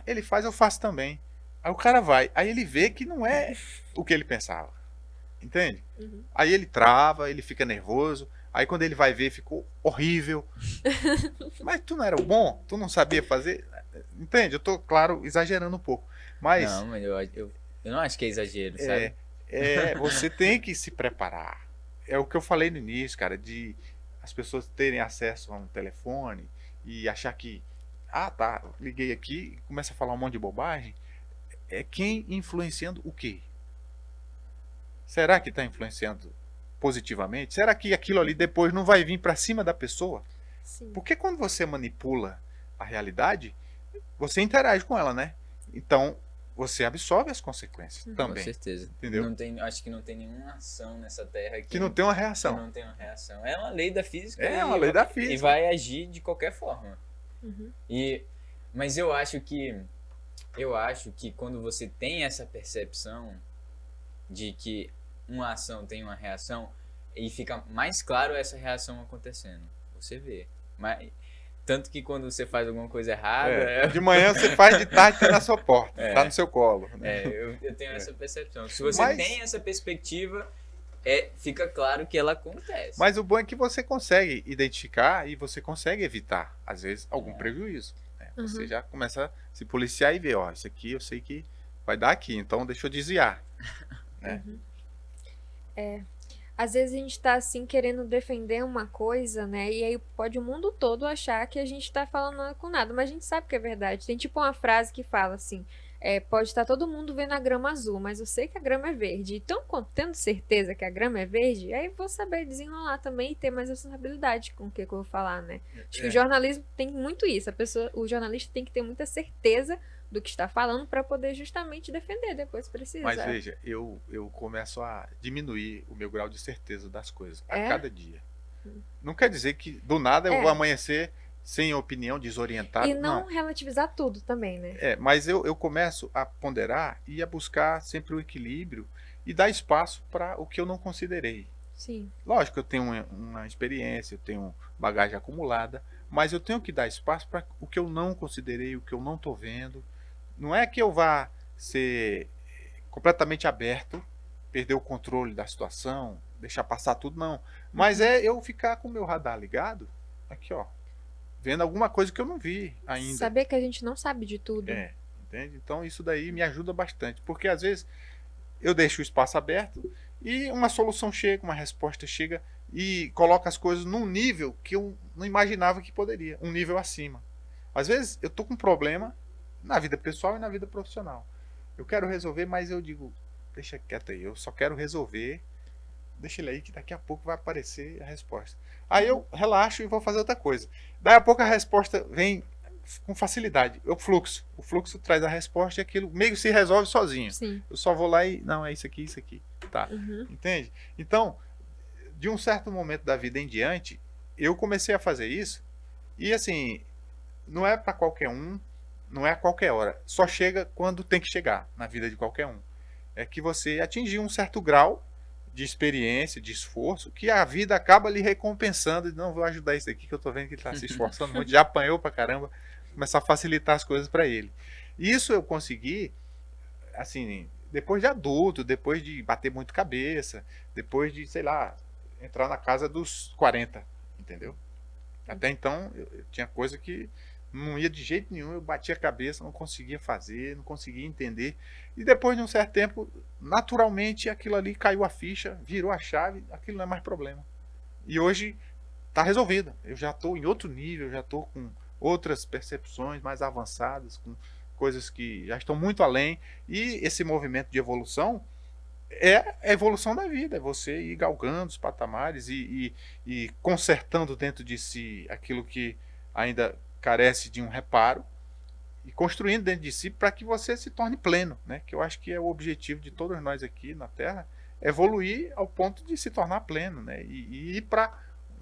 ele faz, eu faço também. Aí o cara vai, aí ele vê que não é o que ele pensava. Entende? Aí ele trava, ele fica nervoso. Aí quando ele vai ver, ficou horrível. Mas tu não era bom? Tu não sabia fazer? Entende? Eu tô, claro, exagerando um pouco. Mas não, mas eu não acho que é exagero, sabe? Você tem que se preparar. É o que eu falei no início, cara, de as pessoas terem acesso a um telefone e achar que, tá, liguei aqui e começa a falar um monte de bobagem. É quem influenciando o quê? Será que está influenciando positivamente? Será que aquilo ali depois não vai vir para cima da pessoa? Sim. Porque quando você manipula a realidade, você interage com ela, né? Então, você absorve as consequências também. Com certeza. Entendeu? Acho que não tem nenhuma ação nessa Terra que não tem uma reação. Que não tem uma reação. É uma lei da física. É uma lei da física. E vai agir de qualquer forma. Mas eu acho que quando você tem essa percepção de que uma ação tem uma reação, e fica mais claro essa reação acontecendo. Você vê. Mas, tanto que quando você faz alguma coisa errada... De manhã você faz, de tarde tá na sua porta, tá no seu colo. Né? Eu tenho essa percepção. Se você tem essa perspectiva, fica claro que ela acontece. Mas o bom é que você consegue identificar e você consegue evitar, às vezes, algum prejuízo. Né? Você já começa a se policiar e ver, isso aqui eu sei que vai dar aqui, então deixa eu desviar. Né? Às vezes a gente tá assim querendo defender uma coisa, né? E aí pode o mundo todo achar que a gente tá falando com nada, mas a gente sabe que é verdade. Tem tipo uma frase que fala assim: pode estar todo mundo vendo a grama azul, mas eu sei que a grama é verde. Então, tendo certeza que a grama é verde, aí vou saber desenrolar também e ter mais responsabilidade com o que eu vou falar, né? Acho que o jornalismo tem muito isso. O jornalista tem que ter muita certeza do que está falando para poder justamente defender depois precisa. Mas veja, eu começo a diminuir o meu grau de certeza das coisas a cada dia. Não quer dizer que do nada eu vou amanhecer sem opinião, desorientado. E não relativizar tudo também, né? Mas eu começo a ponderar e a buscar sempre o equilíbrio e dar espaço para o que eu não considerei. Sim. Lógico, eu tenho uma experiência, eu tenho bagagem acumulada, mas eu tenho que dar espaço para o que eu não considerei, o que eu não estou vendo. Não é que eu vá ser completamente aberto, perder o controle da situação, deixar passar tudo, não. Mas é eu ficar com o meu radar ligado aqui, ó, vendo alguma coisa que eu não vi ainda. Saber que a gente não sabe de tudo. Entende? Então isso daí me ajuda bastante, porque às vezes eu deixo o espaço aberto e uma solução chega, uma resposta chega e coloca as coisas num nível que eu não imaginava que poderia, um nível acima. Às vezes eu tô com um problema na vida pessoal e na vida profissional. Eu quero resolver, mas eu digo, deixa quieto aí, eu só quero resolver, deixa ele aí que daqui a pouco vai aparecer a resposta. Aí eu relaxo e vou fazer outra coisa. Daí a pouco a resposta vem com facilidade. O fluxo traz a resposta e aquilo meio que se resolve sozinho. Sim. Eu só vou lá e, não, é isso aqui, tá. Entende? Então, de um certo momento da vida em diante, eu comecei a fazer isso e assim, não é para qualquer um, não é a qualquer hora. Só chega quando tem que chegar na vida de qualquer um. É que você atingir um certo grau de experiência, de esforço, que a vida acaba lhe recompensando. Não, vou ajudar isso aqui que eu tô vendo que ele tá se esforçando muito, já apanhou pra caramba, começar a facilitar as coisas para ele. Isso eu consegui, assim, depois de adulto, depois de bater muito cabeça, depois de, sei lá, entrar na casa dos 40, entendeu? Até então, eu tinha coisa que não ia de jeito nenhum, eu batia a cabeça, não conseguia fazer, não conseguia entender. E depois de um certo tempo, naturalmente, aquilo ali caiu a ficha, virou a chave, aquilo não é mais problema. E hoje está resolvido. Eu já estou em outro nível, já estou com outras percepções mais avançadas, com coisas que já estão muito além. E esse movimento de evolução é a evolução da vida, é você ir galgando os patamares e consertando dentro de si aquilo que ainda carece de um reparo e construindo dentro de si para que você se torne pleno, né? Que eu acho que é o objetivo de todos nós aqui na Terra, evoluir ao ponto de se tornar pleno, né? E ir para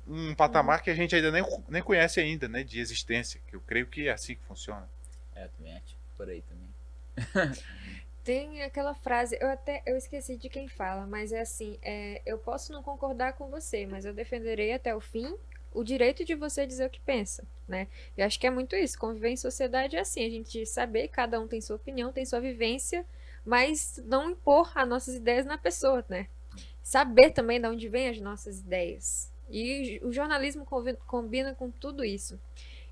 um patamar que a gente ainda nem conhece ainda, né? De existência, que eu creio que é assim que funciona. Eu também acho, por aí também. Tem aquela frase, eu esqueci de quem fala, mas é assim, eu posso não concordar com você, mas eu defenderei até o fim o direito de você dizer o que pensa, né? Eu acho que é muito isso, conviver em sociedade é assim, a gente saber, cada um tem sua opinião, tem sua vivência, mas não impor as nossas ideias na pessoa, né? Saber também de onde vêm as nossas ideias. E o jornalismo combina com tudo isso.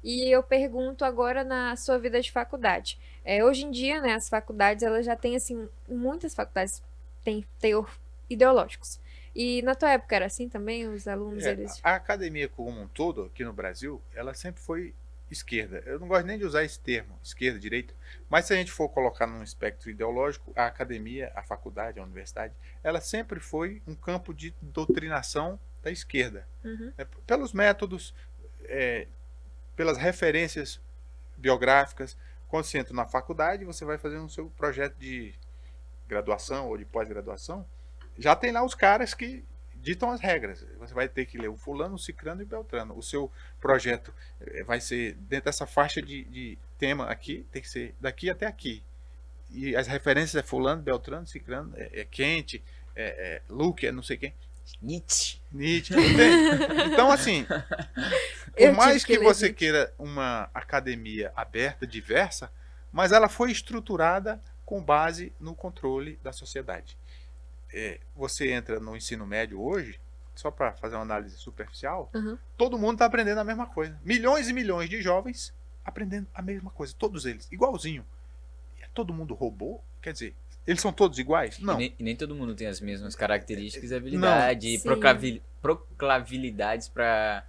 E eu pergunto agora na sua vida de faculdade. Hoje em dia, né, as faculdades, elas já têm, assim, muitas faculdades têm teor ideológicos. E na tua época era assim também? Os alunos, eles... A academia como um todo, aqui no Brasil, ela sempre foi esquerda. Eu não gosto nem de usar esse termo, esquerda, direita, mas se a gente for colocar num espectro ideológico, a academia, a faculdade, a universidade, ela sempre foi um campo de doutrinação da esquerda. Pelos métodos, pelas referências biográficas. Quando você entra na faculdade, você vai fazer o seu projeto de graduação ou de pós-graduação, já tem lá os caras que ditam as regras. Você vai ter que ler o fulano, o cicrano e o beltrano. O seu projeto vai ser dentro dessa faixa de tema aqui, tem que ser daqui até aqui. E as referências é fulano, beltrano, cicrano, Kant, Luke, não sei quem. Nietzsche. Entende? Então, assim, por mais que você queira uma academia aberta, diversa, mas ela foi estruturada com base no controle da sociedade. Você entra no ensino médio hoje, só para fazer uma análise superficial, todo mundo está aprendendo a mesma coisa. Milhões e milhões de jovens aprendendo a mesma coisa, todos eles, igualzinho. E todo mundo robô? Quer dizer, eles são todos iguais? Não. E nem todo mundo tem as mesmas características e habilidade, proclavabilidades para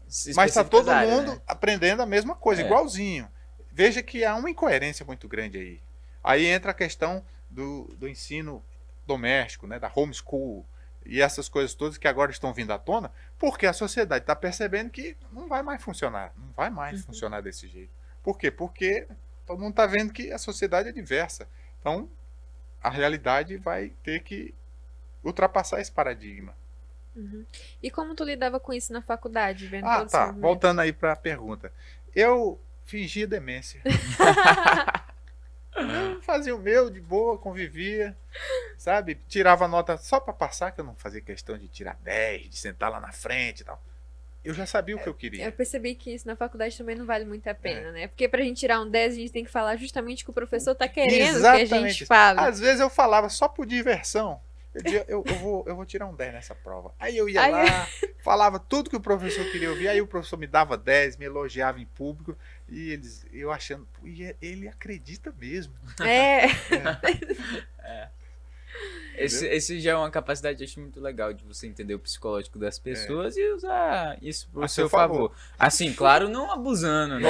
se mas está todo mundo, né, aprendendo a mesma coisa, igualzinho. Veja que há uma incoerência muito grande aí. Aí entra a questão do ensino doméstico, né, da homeschool e essas coisas todas que agora estão vindo à tona, porque a sociedade está percebendo que não vai mais funcionar, não vai mais funcionar desse jeito. Por quê? Porque todo mundo está vendo que a sociedade é diversa. Então, a realidade vai ter que ultrapassar esse paradigma. E como tu lidava com isso na faculdade? Vendo Voltando aí para a pergunta. Eu fingia demência. Eu fazia o meu de boa, convivia, sabe? Tirava nota só para passar, que eu não fazia questão de tirar 10, de sentar lá na frente e tal. Eu já sabia o que eu queria. Eu percebi que isso na faculdade também não vale muito a pena, né? Porque pra gente tirar um 10, a gente tem que falar justamente o que o professor tá querendo que a gente fale. Às vezes eu falava só por diversão. Eu dizia, eu vou tirar um 10 nessa prova. Aí eu ia Aí- lá, falava tudo que o professor queria ouvir, aí o professor me dava 10, me elogiava em público, e eu achando, "Pô, ele acredita mesmo." É. Esse já é uma capacidade, acho muito legal, de você entender o psicológico das pessoas e usar isso pro A seu seu favor. favor. Assim, claro, não abusando, né?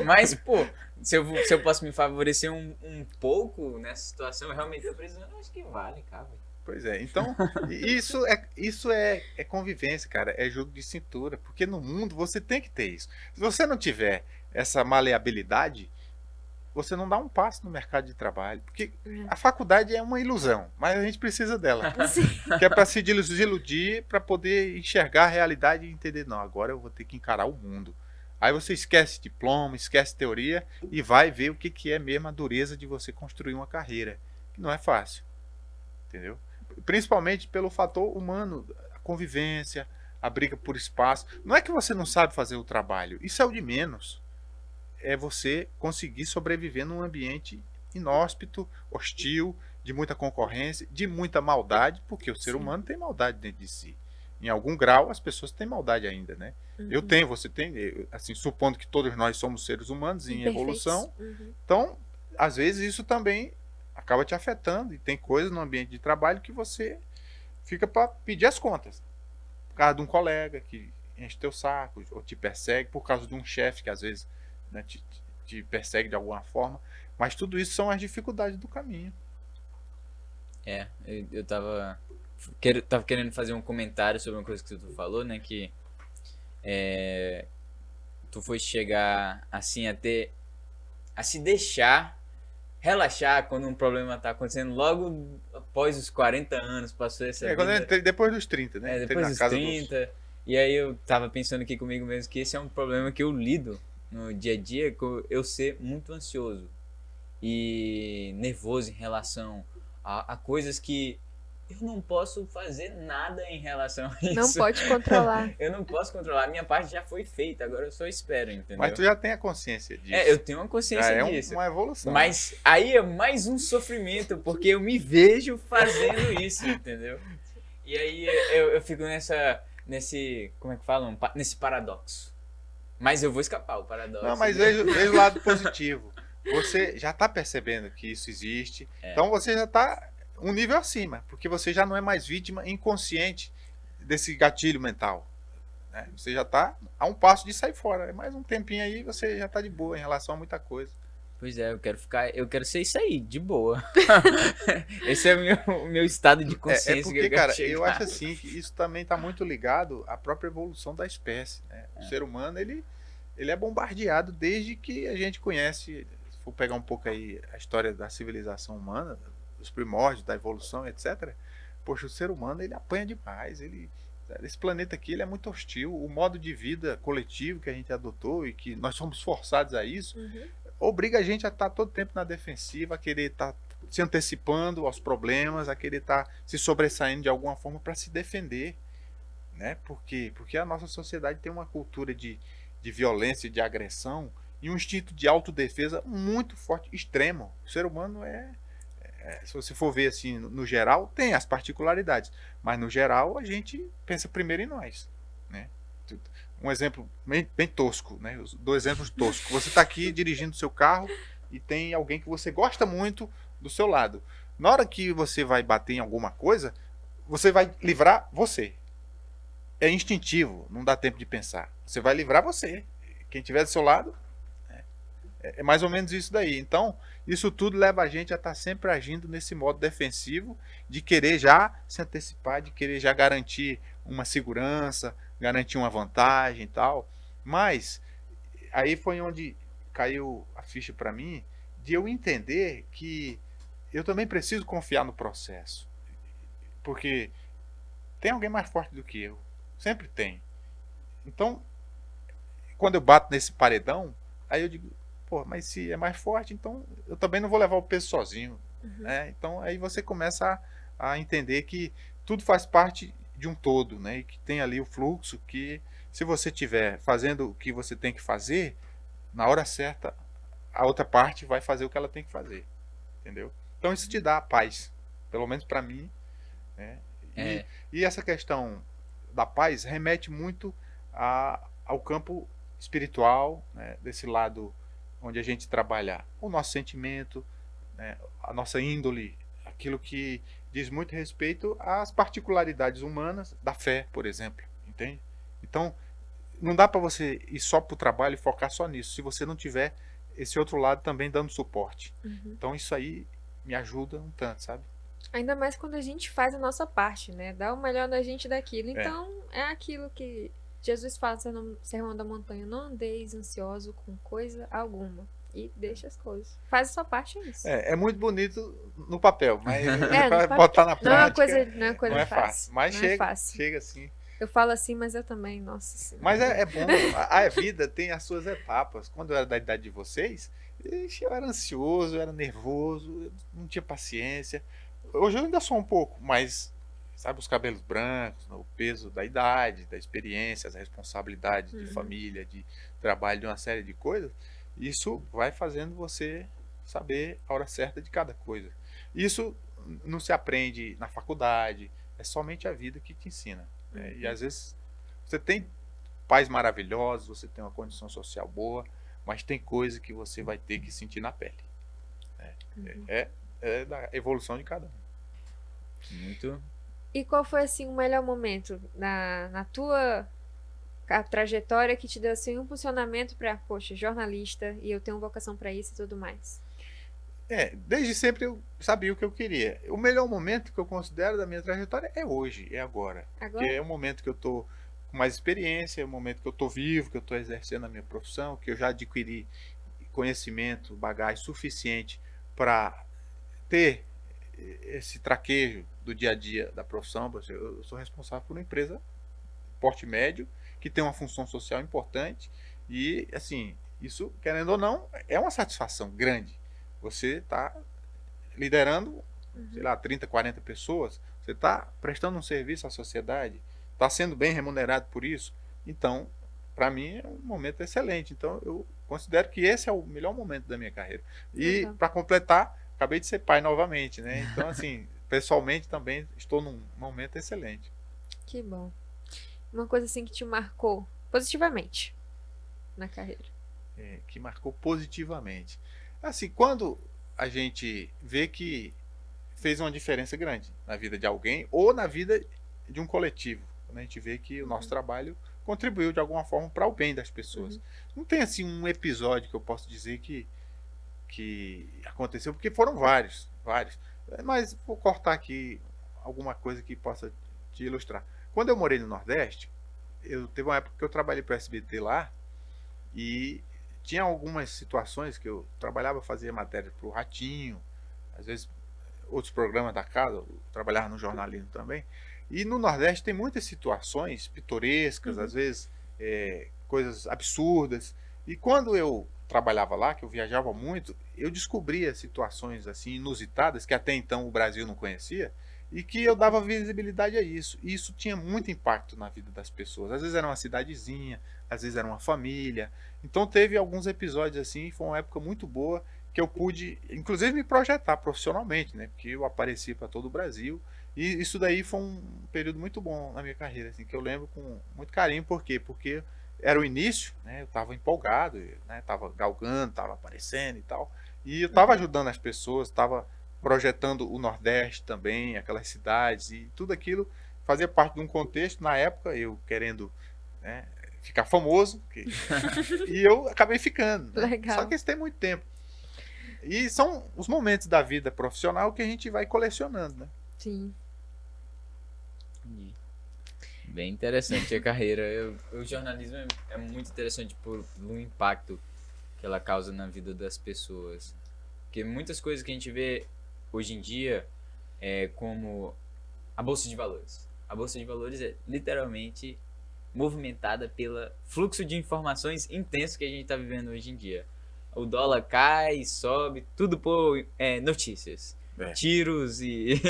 Mas, pô, se eu posso me favorecer um pouco nessa situação, eu realmente tô precisando, eu acho que vale, cara. Pois é, então isso é convivência, cara, é jogo de cintura, porque no mundo você tem que ter isso. Se você não tiver essa maleabilidade, você não dá um passo no mercado de trabalho, porque a faculdade é uma ilusão, mas a gente precisa dela, Sim. que é para se desiludir, para poder enxergar a realidade e entender, não, agora eu vou ter que encarar o mundo. Aí você esquece diploma, esquece teoria e vai ver o que é mesmo a dureza de você construir uma carreira, que não é fácil, entendeu? Principalmente pelo fator humano, a convivência, a briga por espaço. Não é que você não sabe fazer o trabalho, isso é o de menos. É você conseguir sobreviver num ambiente inóspito, hostil, de muita concorrência, de muita maldade, porque o ser humano tem maldade dentro de si. Em algum grau, as pessoas têm maldade ainda, né? Eu tenho, você tem, assim, supondo que todos nós somos seres humanos em evolução, então, às vezes isso também acaba te afetando, e tem coisas no ambiente de trabalho que você fica para pedir as contas. Por causa de um colega que enche teu saco, ou te persegue, por causa de um chefe que às vezes, né, te persegue de alguma forma. Mas tudo isso são as dificuldades do caminho. Eu tava querendo fazer um comentário sobre uma coisa que tu falou, né? Que tu foi chegar assim a se deixar relaxar quando um problema tá acontecendo logo após os 40 anos, passou essa Quando eu vida. entrei, depois dos 30, né? Entrei Depois na dos casa 30. E aí eu tava pensando aqui comigo mesmo que esse é um problema que eu lido no dia a dia, com eu ser muito ansioso e nervoso em relação a coisas que eu não posso fazer nada em relação a isso. Não pode controlar. Eu não posso controlar. A minha parte já foi feita, agora eu só espero, entendeu? Mas tu já tem a consciência disso. Eu tenho uma consciência Já disso. uma evolução. Mas aí é mais um sofrimento, porque eu me vejo fazendo isso, entendeu? E aí eu fico nesse, como é que falam? Nesse paradoxo. Mas eu vou escapar o paradoxo. Não, mas veja o lado positivo. Você já está percebendo que isso existe. Então você já está um nível acima, porque você já não é mais vítima inconsciente desse gatilho mental, né? Você já está a um passo de sair fora. É mais um tempinho aí, você já está de boa em relação a muita coisa. Pois é, eu quero ser isso aí, de boa. Esse é o meu estado de consciência. Porque, que eu quero cara, chegar. eu acho assim que isso também está muito ligado à própria evolução da espécie, né? O ser humano, ele é bombardeado desde que a gente conhece, se for pegar um pouco aí a história da civilização humana, os primórdios da evolução, etc. Poxa, o ser humano, ele apanha demais, esse planeta aqui, ele é muito hostil. O modo de vida coletivo que a gente adotou e que nós somos forçados a isso, obriga a gente a estar todo tempo na defensiva, a querer estar se antecipando aos problemas, a querer estar se sobressaindo de alguma forma para se defender, né? Por quê? Porque a nossa sociedade tem uma cultura de violência e de agressão e um instinto de autodefesa muito forte, extremo. O ser humano se você for ver assim, no geral, tem as particularidades, mas no geral a gente pensa primeiro em nós, né? Um exemplo bem tosco, né? Dois exemplos toscos. Você está aqui dirigindo seu carro e tem alguém que você gosta muito do seu lado. Na hora que você vai bater em alguma coisa, você vai livrar você. É instintivo, não dá tempo de pensar. Você vai livrar você. Quem estiver do seu lado, é mais ou menos isso daí. Então, isso tudo leva a gente a estar sempre agindo nesse modo defensivo, de querer já se antecipar, de querer já garantir uma segurança, garantir uma vantagem e tal. Mas aí foi onde caiu a ficha para mim, de eu entender que eu também preciso confiar no processo. Porque tem alguém mais forte do que eu. Sempre tem. Então, quando eu bato nesse paredão, aí eu digo, pô, mas se é mais forte, então eu também não vou levar o peso sozinho, né? Então aí você começa a entender que tudo faz parte de um todo, né? E que tem ali o fluxo que, se você estiver fazendo o que você tem que fazer, na hora certa, a outra parte vai fazer o que ela tem que fazer, entendeu? Então isso te dá paz, pelo menos para mim, né? É. E essa questão da paz remete muito ao campo espiritual, né? Desse lado onde a gente trabalha o nosso sentimento, né? A nossa índole, aquilo que diz muito respeito às particularidades humanas da fé, por exemplo, entende? Então, não dá para você ir só para o trabalho e focar só nisso, se você não tiver esse outro lado também dando suporte. Então, isso aí me ajuda um tanto, sabe? Ainda mais quando a gente faz a nossa parte, né? Dá o melhor da gente daquilo. É. Então, é aquilo que Jesus fala no Sermão da Montanha: não andeis ansioso com coisa alguma. E deixa as coisas. Faz a sua parte, é isso. É muito bonito no papel, mas É, para no botar na não é uma prática coisa, não é uma coisa não é fácil. fácil. Mas Não é chega, fácil. chega assim. Eu falo assim, mas eu também, nossa senhora. Mas é bom, a vida tem as suas etapas. Quando eu era da idade de vocês, ixi, eu era ansioso, eu era nervoso, eu não tinha paciência. Hoje eu ainda sou um pouco, mas sabe, os cabelos brancos, né, o peso da idade, da experiência, as responsabilidades de família, de trabalho, de uma série de coisas, isso vai fazendo você saber a hora certa de cada coisa. Isso não se aprende na faculdade, é somente a vida que te ensina, né? E às vezes você tem pais maravilhosos, você tem uma condição social boa, mas tem coisa que você vai ter que sentir na pele. É da evolução de cada um. Muito. E qual foi, assim, o melhor momento na tua trajetória que te deu, assim, um impulsionamento pra, poxa, jornalista, e eu tenho vocação pra isso e tudo mais? Desde sempre eu sabia o que eu queria. O melhor momento que eu considero da minha trajetória é hoje, é agora. Agora? Que é o momento que eu tô com mais experiência, é o momento que eu tô vivo, que eu tô exercendo a minha profissão, que eu já adquiri conhecimento, bagagem suficiente para ter esse traquejo do dia a dia da profissão. Eu sou responsável por uma empresa porte médio que tem uma função social importante e, assim, isso, querendo ou não, é uma satisfação grande. Você está liderando, sei lá, 30, 40 pessoas, você está prestando um serviço à sociedade, está sendo bem remunerado por isso. Então, para mim, é um momento excelente. Então, eu considero que esse é o melhor momento da minha carreira. E, para completar, acabei de ser pai novamente, né? Então, assim, pessoalmente também estou num momento excelente. Que bom. Uma coisa, assim, que te marcou positivamente na carreira. Que marcou positivamente. Assim, quando a gente vê que fez uma diferença grande na vida de alguém ou na vida de um coletivo, quando a gente vê que o nosso trabalho contribuiu de alguma forma para o bem das pessoas. Não tem, assim, um episódio que eu posso dizer que aconteceu, porque foram vários. Mas vou cortar aqui alguma coisa que possa te ilustrar. Quando eu morei no Nordeste, teve uma época que eu trabalhei para o SBT lá e tinha algumas situações que eu trabalhava, fazia matéria para o Ratinho, às vezes outros programas da casa, eu trabalhava no jornalismo também. E no Nordeste tem muitas situações pitorescas, às vezes coisas absurdas. E quando eu trabalhava lá, que eu viajava muito, eu descobria situações assim inusitadas que até então o Brasil não conhecia e que eu dava visibilidade a isso. E isso tinha muito impacto na vida das pessoas. Às vezes era uma cidadezinha, às vezes era uma família. Então teve alguns episódios assim, foi uma época muito boa que eu pude, inclusive, me projetar profissionalmente, né? Porque eu apareci para todo o Brasil. E isso daí foi um período muito bom na minha carreira, assim, que eu lembro com muito carinho. Por quê? Porque era o início, né? Eu estava empolgado, né? Tava galgando, estava aparecendo e tal. E eu estava ajudando as pessoas, estava projetando o Nordeste também, aquelas cidades e tudo aquilo fazia parte de um contexto. Na época, eu querendo, né, ficar famoso, e eu acabei ficando. Né? Legal. Só que isso tem muito tempo. E são os momentos da vida profissional que a gente vai colecionando, né? Sim. Bem interessante a carreira. O jornalismo é muito interessante pelo impacto que ela causa na vida das pessoas. Porque muitas coisas que a gente vê hoje em dia é como a Bolsa de Valores. A Bolsa de Valores é literalmente movimentada pelo fluxo de informações intenso que a gente está vivendo hoje em dia. O dólar cai, sobe, tudo por notícias. Tiros e...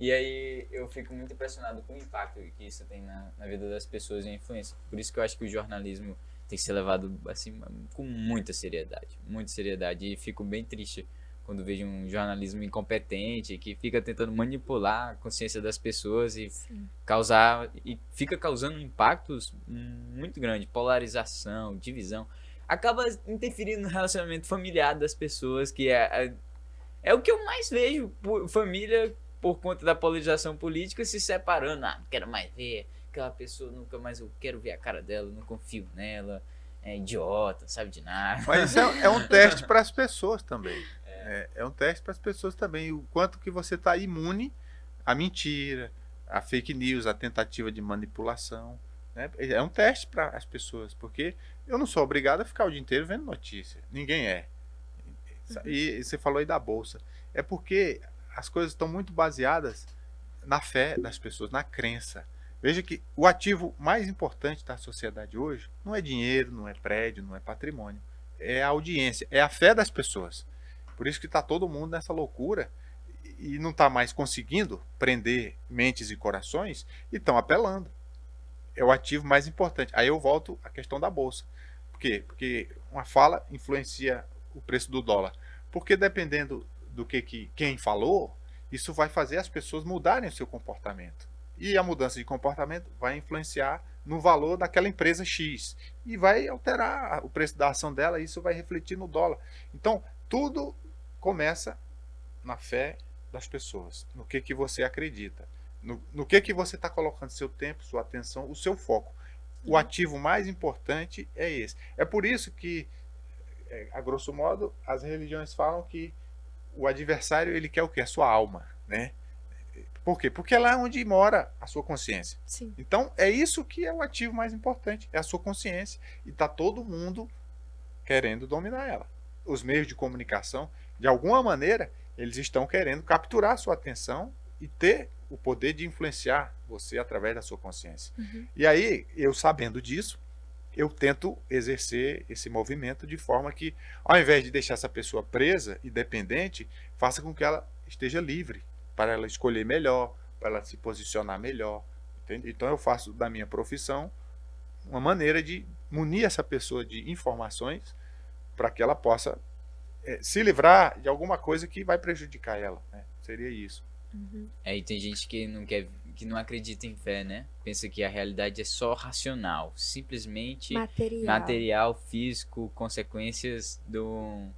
e aí eu fico muito impressionado com o impacto que isso tem na vida das pessoas e a influência. Por isso que eu acho que o jornalismo tem que ser levado assim, com muita seriedade. E fico bem triste quando vejo um jornalismo incompetente que fica tentando manipular a consciência das pessoas e fica causando impactos muito grandes, polarização, divisão, acaba interferindo no relacionamento familiar das pessoas, que é o que eu mais vejo, família por conta da polarização política se separando. Não quero mais ver aquela pessoa, nunca mais eu quero ver a cara dela, não confio nela, é idiota, não sabe de nada. Mas isso é um teste para as pessoas também. É um teste para as pessoas também. O quanto que você está imune à mentira, à fake news, à tentativa de manipulação. Né? É um teste para as pessoas, porque eu não sou obrigado a ficar o dia inteiro vendo notícia. Ninguém é. E você falou aí da bolsa. É porque as coisas estão muito baseadas na fé das pessoas, na crença. Veja que o ativo mais importante da sociedade hoje não é dinheiro, não é prédio, não é patrimônio. É a audiência, é a fé das pessoas. Por isso que está todo mundo nessa loucura e não está mais conseguindo prender mentes e corações e estão apelando. É o ativo mais importante. Aí eu volto à questão da bolsa. Por quê? Porque uma fala influencia o preço do dólar. Porque dependendo do que quem falou, isso vai fazer as pessoas mudarem o seu comportamento. E a mudança de comportamento vai influenciar no valor daquela empresa X. E vai alterar o preço da ação dela, e isso vai refletir no dólar. Então, tudo começa na fé das pessoas, no que você acredita, no que você está colocando seu tempo, sua atenção, o seu foco. O ativo mais importante é esse. É por isso que, a grosso modo, as religiões falam que o adversário ele quer o quê? A sua alma, né? Por quê? Porque é lá onde mora a sua consciência. Sim. Então, é isso que é o ativo mais importante, é a sua consciência. E está todo mundo querendo dominar ela. Os meios de comunicação, de alguma maneira, eles estão querendo capturar a sua atenção e ter o poder de influenciar você através da sua consciência. E aí, eu sabendo disso, eu tento exercer esse movimento de forma que, ao invés de deixar essa pessoa presa e dependente, faça com que ela esteja livre, para ela escolher melhor, para ela se posicionar melhor. Entende? Então eu faço da minha profissão uma maneira de munir essa pessoa de informações para que ela possa se livrar de alguma coisa que vai prejudicar ela. Né? Seria isso. Aí tem gente que não acredita em fé, né? Pensa que a realidade é só racional, simplesmente material, físico, consequências do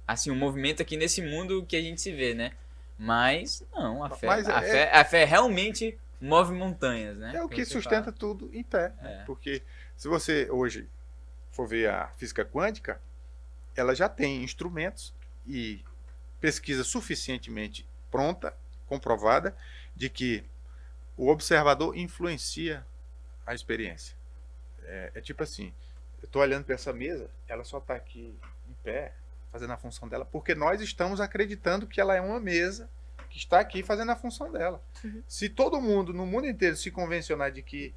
assim, um movimento aqui nesse mundo que a gente se vê, né? Mas não, a fé realmente move montanhas, né? É o que sustenta tudo em pé. Né? Porque se você hoje for ver a física quântica, ela já tem instrumentos e pesquisa suficientemente pronta, comprovada, de que o observador influencia a experiência. É tipo assim, eu estou olhando para essa mesa, ela só está aqui em pé, fazendo a função dela, porque nós estamos acreditando que ela é uma mesa que está aqui fazendo a função dela. Se todo mundo, no mundo inteiro, se convencionar de que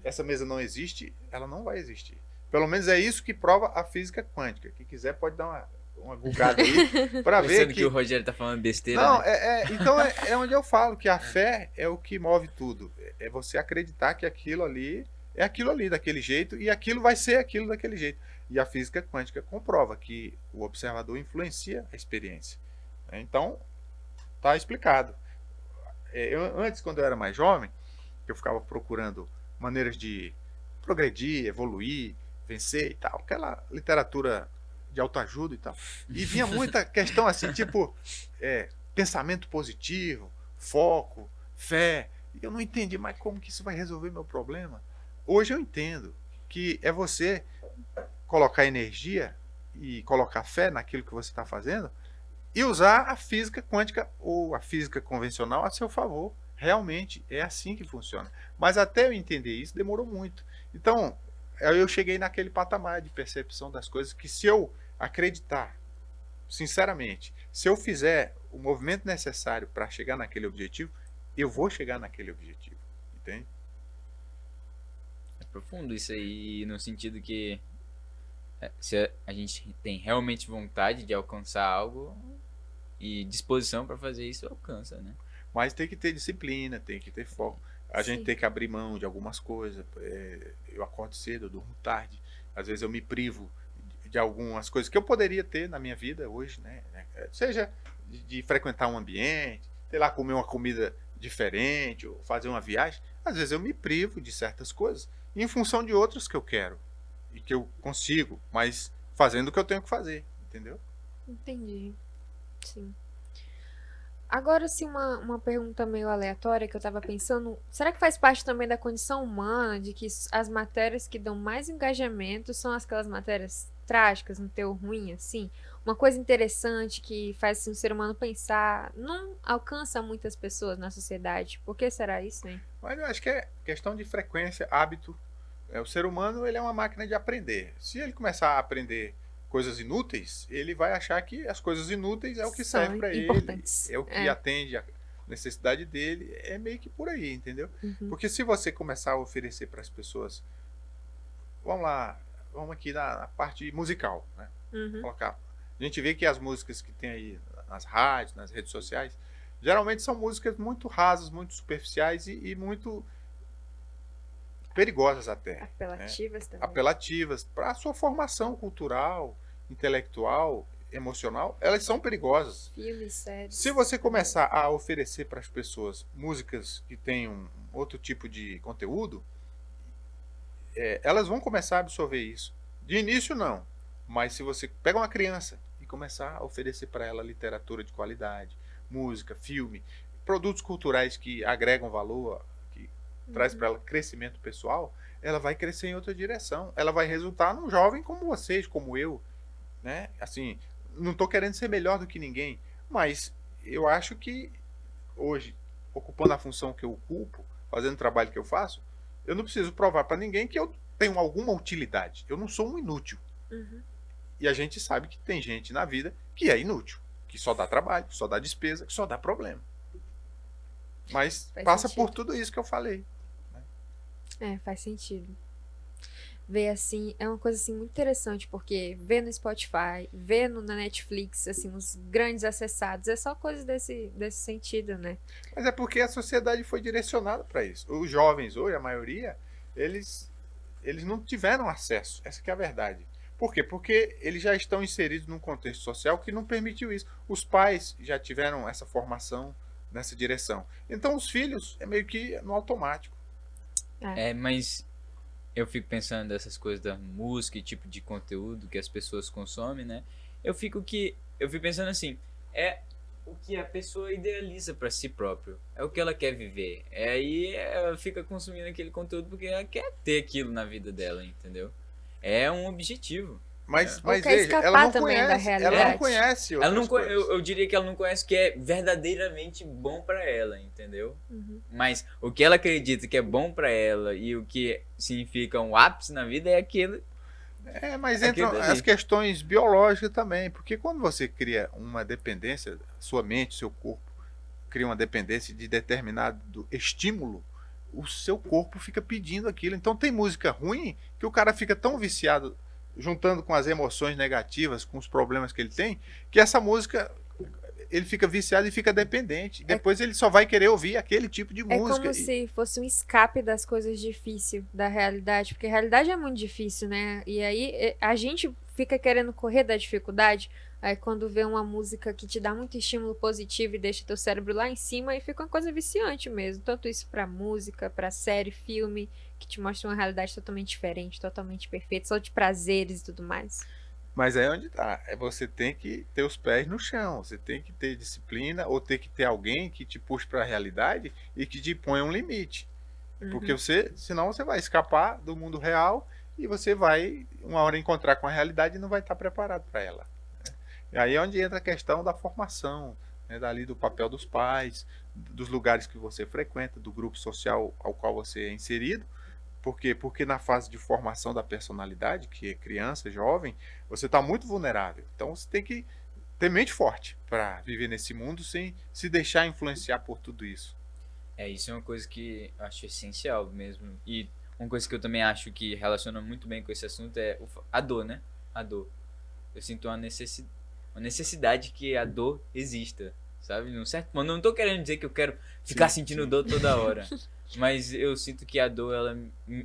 essa mesa não existe, ela não vai existir. Pelo menos é isso que prova a física quântica. Quem quiser pode dar uma googada aí para ver que o Rogério tá falando besteira. Não, né? Então é onde eu falo que a fé é o que move tudo. É você acreditar que aquilo ali é aquilo ali daquele jeito e aquilo vai ser aquilo daquele jeito. E a física quântica comprova que o observador influencia a experiência. Então, tá explicado. Antes, quando eu era mais jovem, eu ficava procurando maneiras de progredir, evoluir, vencer e tal. Aquela literatura de autoajuda e tal. E vinha muita questão assim, tipo, pensamento positivo, foco, fé. E eu não entendi, mas como que isso vai resolver meu problema? Hoje eu entendo que é você colocar energia e colocar fé naquilo que você está fazendo e usar a física quântica ou a física convencional a seu favor. Realmente é assim que funciona. Mas até eu entender isso demorou muito. Então, eu cheguei naquele patamar de percepção das coisas que, se eu acreditar, sinceramente, se eu fizer o movimento necessário para chegar naquele objetivo, eu vou chegar naquele objetivo. Entende? É profundo isso aí, no sentido que se a gente tem realmente vontade de alcançar algo e disposição para fazer isso, alcança, né? Mas tem que ter disciplina, tem que ter foco. A gente tem que abrir mão de algumas coisas. Eu acordo cedo, eu durmo tarde. Às vezes eu me privo de algumas coisas que eu poderia ter na minha vida hoje, né? Seja de frequentar um ambiente, sei lá, comer uma comida diferente, ou fazer uma viagem. Às vezes eu me privo de certas coisas em função de outras que eu quero e que eu consigo, mas fazendo o que eu tenho que fazer, entendeu? Entendi. Sim. Agora, sim, uma pergunta meio aleatória que eu tava pensando. Será que faz parte também da condição humana de que as matérias que dão mais engajamento são aquelas matérias trágicas, um teor ruim, assim? Uma coisa interessante que faz assim, o ser humano pensar, não alcança muitas pessoas na sociedade. Por que será isso, hein? Mas eu acho que é questão de frequência, hábito. O ser humano ele é uma máquina de aprender. Se ele começar a aprender coisas inúteis, ele vai achar que as coisas inúteis é o que serve São para ele, importantes. é o que atende a necessidade dele, é meio que por aí, entendeu? Uhum. Porque se você começar a oferecer para as pessoas, vamos lá, vamos aqui na parte musical, né? Uhum. Colocar. A gente vê que as músicas que tem aí nas rádios, nas redes sociais, geralmente são músicas muito rasas, muito superficiais e muito perigosas até. Apelativas também. Apelativas para a sua formação cultural, intelectual, emocional, elas são perigosas. Filmes, séries. Se você começar a oferecer para as pessoas músicas que tenham outro tipo de conteúdo, elas vão começar a absorver isso. De início não, mas se você pega uma criança e começar a oferecer para ela literatura de qualidade, música, filme, produtos culturais que agregam valor, que traz para ela crescimento pessoal, ela vai crescer em outra direção. Ela vai resultar num jovem como vocês, como eu, né? Assim, não estou querendo ser melhor do que ninguém, mas eu acho que hoje, ocupando a função que eu ocupo, fazendo o trabalho que eu faço, eu não preciso provar para ninguém que eu tenho alguma utilidade. Eu não sou um inútil. Uhum. E a gente sabe que tem gente na vida que é inútil, que só dá trabalho, que só dá despesa, que só dá problema. Mas Faz passa sentido. por tudo isso que eu falei. Faz sentido. Ver assim, é uma coisa assim muito interessante, porque ver no Spotify, ver na Netflix, assim, os grandes acessados, é só coisa desse sentido, né? Mas é porque a sociedade foi direcionada para isso. Os jovens hoje, a maioria, eles não tiveram acesso. Essa que é a verdade. Por quê? Porque eles já estão inseridos num contexto social que não permitiu isso. Os pais já tiveram essa formação nessa direção. Então os filhos é meio que no automático. Mas eu fico pensando dessas coisas da música e tipo de conteúdo que as pessoas consomem, né? Eu fico pensando assim, é o que a pessoa idealiza pra si próprio, é o que ela quer viver. Aí ela fica consumindo aquele conteúdo porque ela quer ter aquilo na vida dela, entendeu? É um objetivo. Mas Ou quer veja, escapar ela não também da conhece, ela não realidade. conhece Ela outras não, coisas. eu diria que ela não conhece o que é verdadeiramente bom pra ela, entendeu? Mas o que ela acredita que é bom pra ela e o que significa um ápice na vida é aquilo. Mas Aquilo entram dali. as questões biológicas também, porque quando você cria uma dependência, sua mente, seu corpo cria uma dependência de determinado estímulo, o seu corpo fica pedindo aquilo. Então tem música ruim que o cara fica tão viciado, juntando com as emoções negativas, com os problemas que ele tem, que essa música ele fica viciado e fica dependente. Depois ele só vai querer ouvir aquele tipo de É música. como se fosse um escape das coisas difíceis da realidade, porque a realidade é muito difícil, né? E aí a gente fica querendo correr da dificuldade, aí quando vê uma música que te dá muito estímulo positivo e deixa teu cérebro lá em cima, e fica uma coisa viciante mesmo. Tanto isso pra música, pra série, filme, que te mostra uma realidade totalmente diferente, totalmente perfeita, só de prazeres e tudo mais. Mas é onde tá. Você tem que ter os pés no chão. Você tem que ter disciplina ou ter que ter alguém que te puxe para a realidade e que te ponha um limite. Porque senão você vai escapar do mundo real e você vai uma hora encontrar com a realidade e não vai estar preparado para ela. Né? E aí é onde entra a questão da formação, né? Dali do papel dos pais, dos lugares que você frequenta, do grupo social ao qual você é inserido. Por quê? Porque na fase de formação da personalidade, que é criança, jovem, você está muito vulnerável. Então você tem que ter mente forte para viver nesse mundo sem se deixar influenciar por tudo isso. Isso é uma coisa que eu acho essencial mesmo. E uma coisa que eu também acho que relaciona muito bem com esse assunto é a dor, né? A dor. Eu sinto uma necessidade que a dor exista, sabe? Num certo ponto. Eu não tô querendo dizer que eu quero ficar sentindo dor toda hora. Mas eu sinto que a dor, ela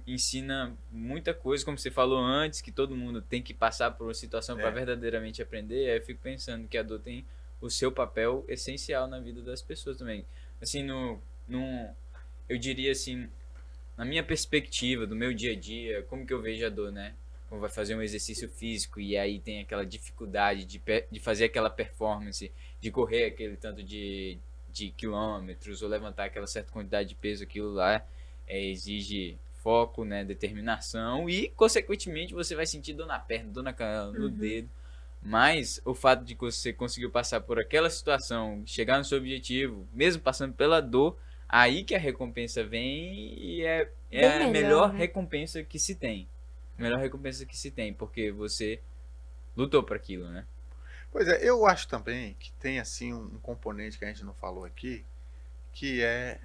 ensina muita coisa, como você falou antes, que todo mundo tem que passar por uma situação para verdadeiramente aprender. Aí eu fico pensando que a dor tem o seu papel essencial na vida das pessoas também. Assim, eu diria assim, na minha perspectiva, do meu dia a dia, como que eu vejo a dor, né? Como vai fazer um exercício físico e aí tem aquela dificuldade de fazer aquela performance, de correr aquele tanto de quilômetros ou levantar aquela certa quantidade de peso, aquilo lá exige foco, né, determinação e, consequentemente, você vai sentir dor na perna, dor na canela, no dedo. Mas o fato de que você conseguiu passar por aquela situação, chegar no seu objetivo, mesmo passando pela dor, aí que a recompensa vem e é a melhor recompensa que se tem. Melhor recompensa que se tem, porque você lutou para aquilo, né? Pois é, eu acho também que tem assim um componente que a gente não falou aqui, que é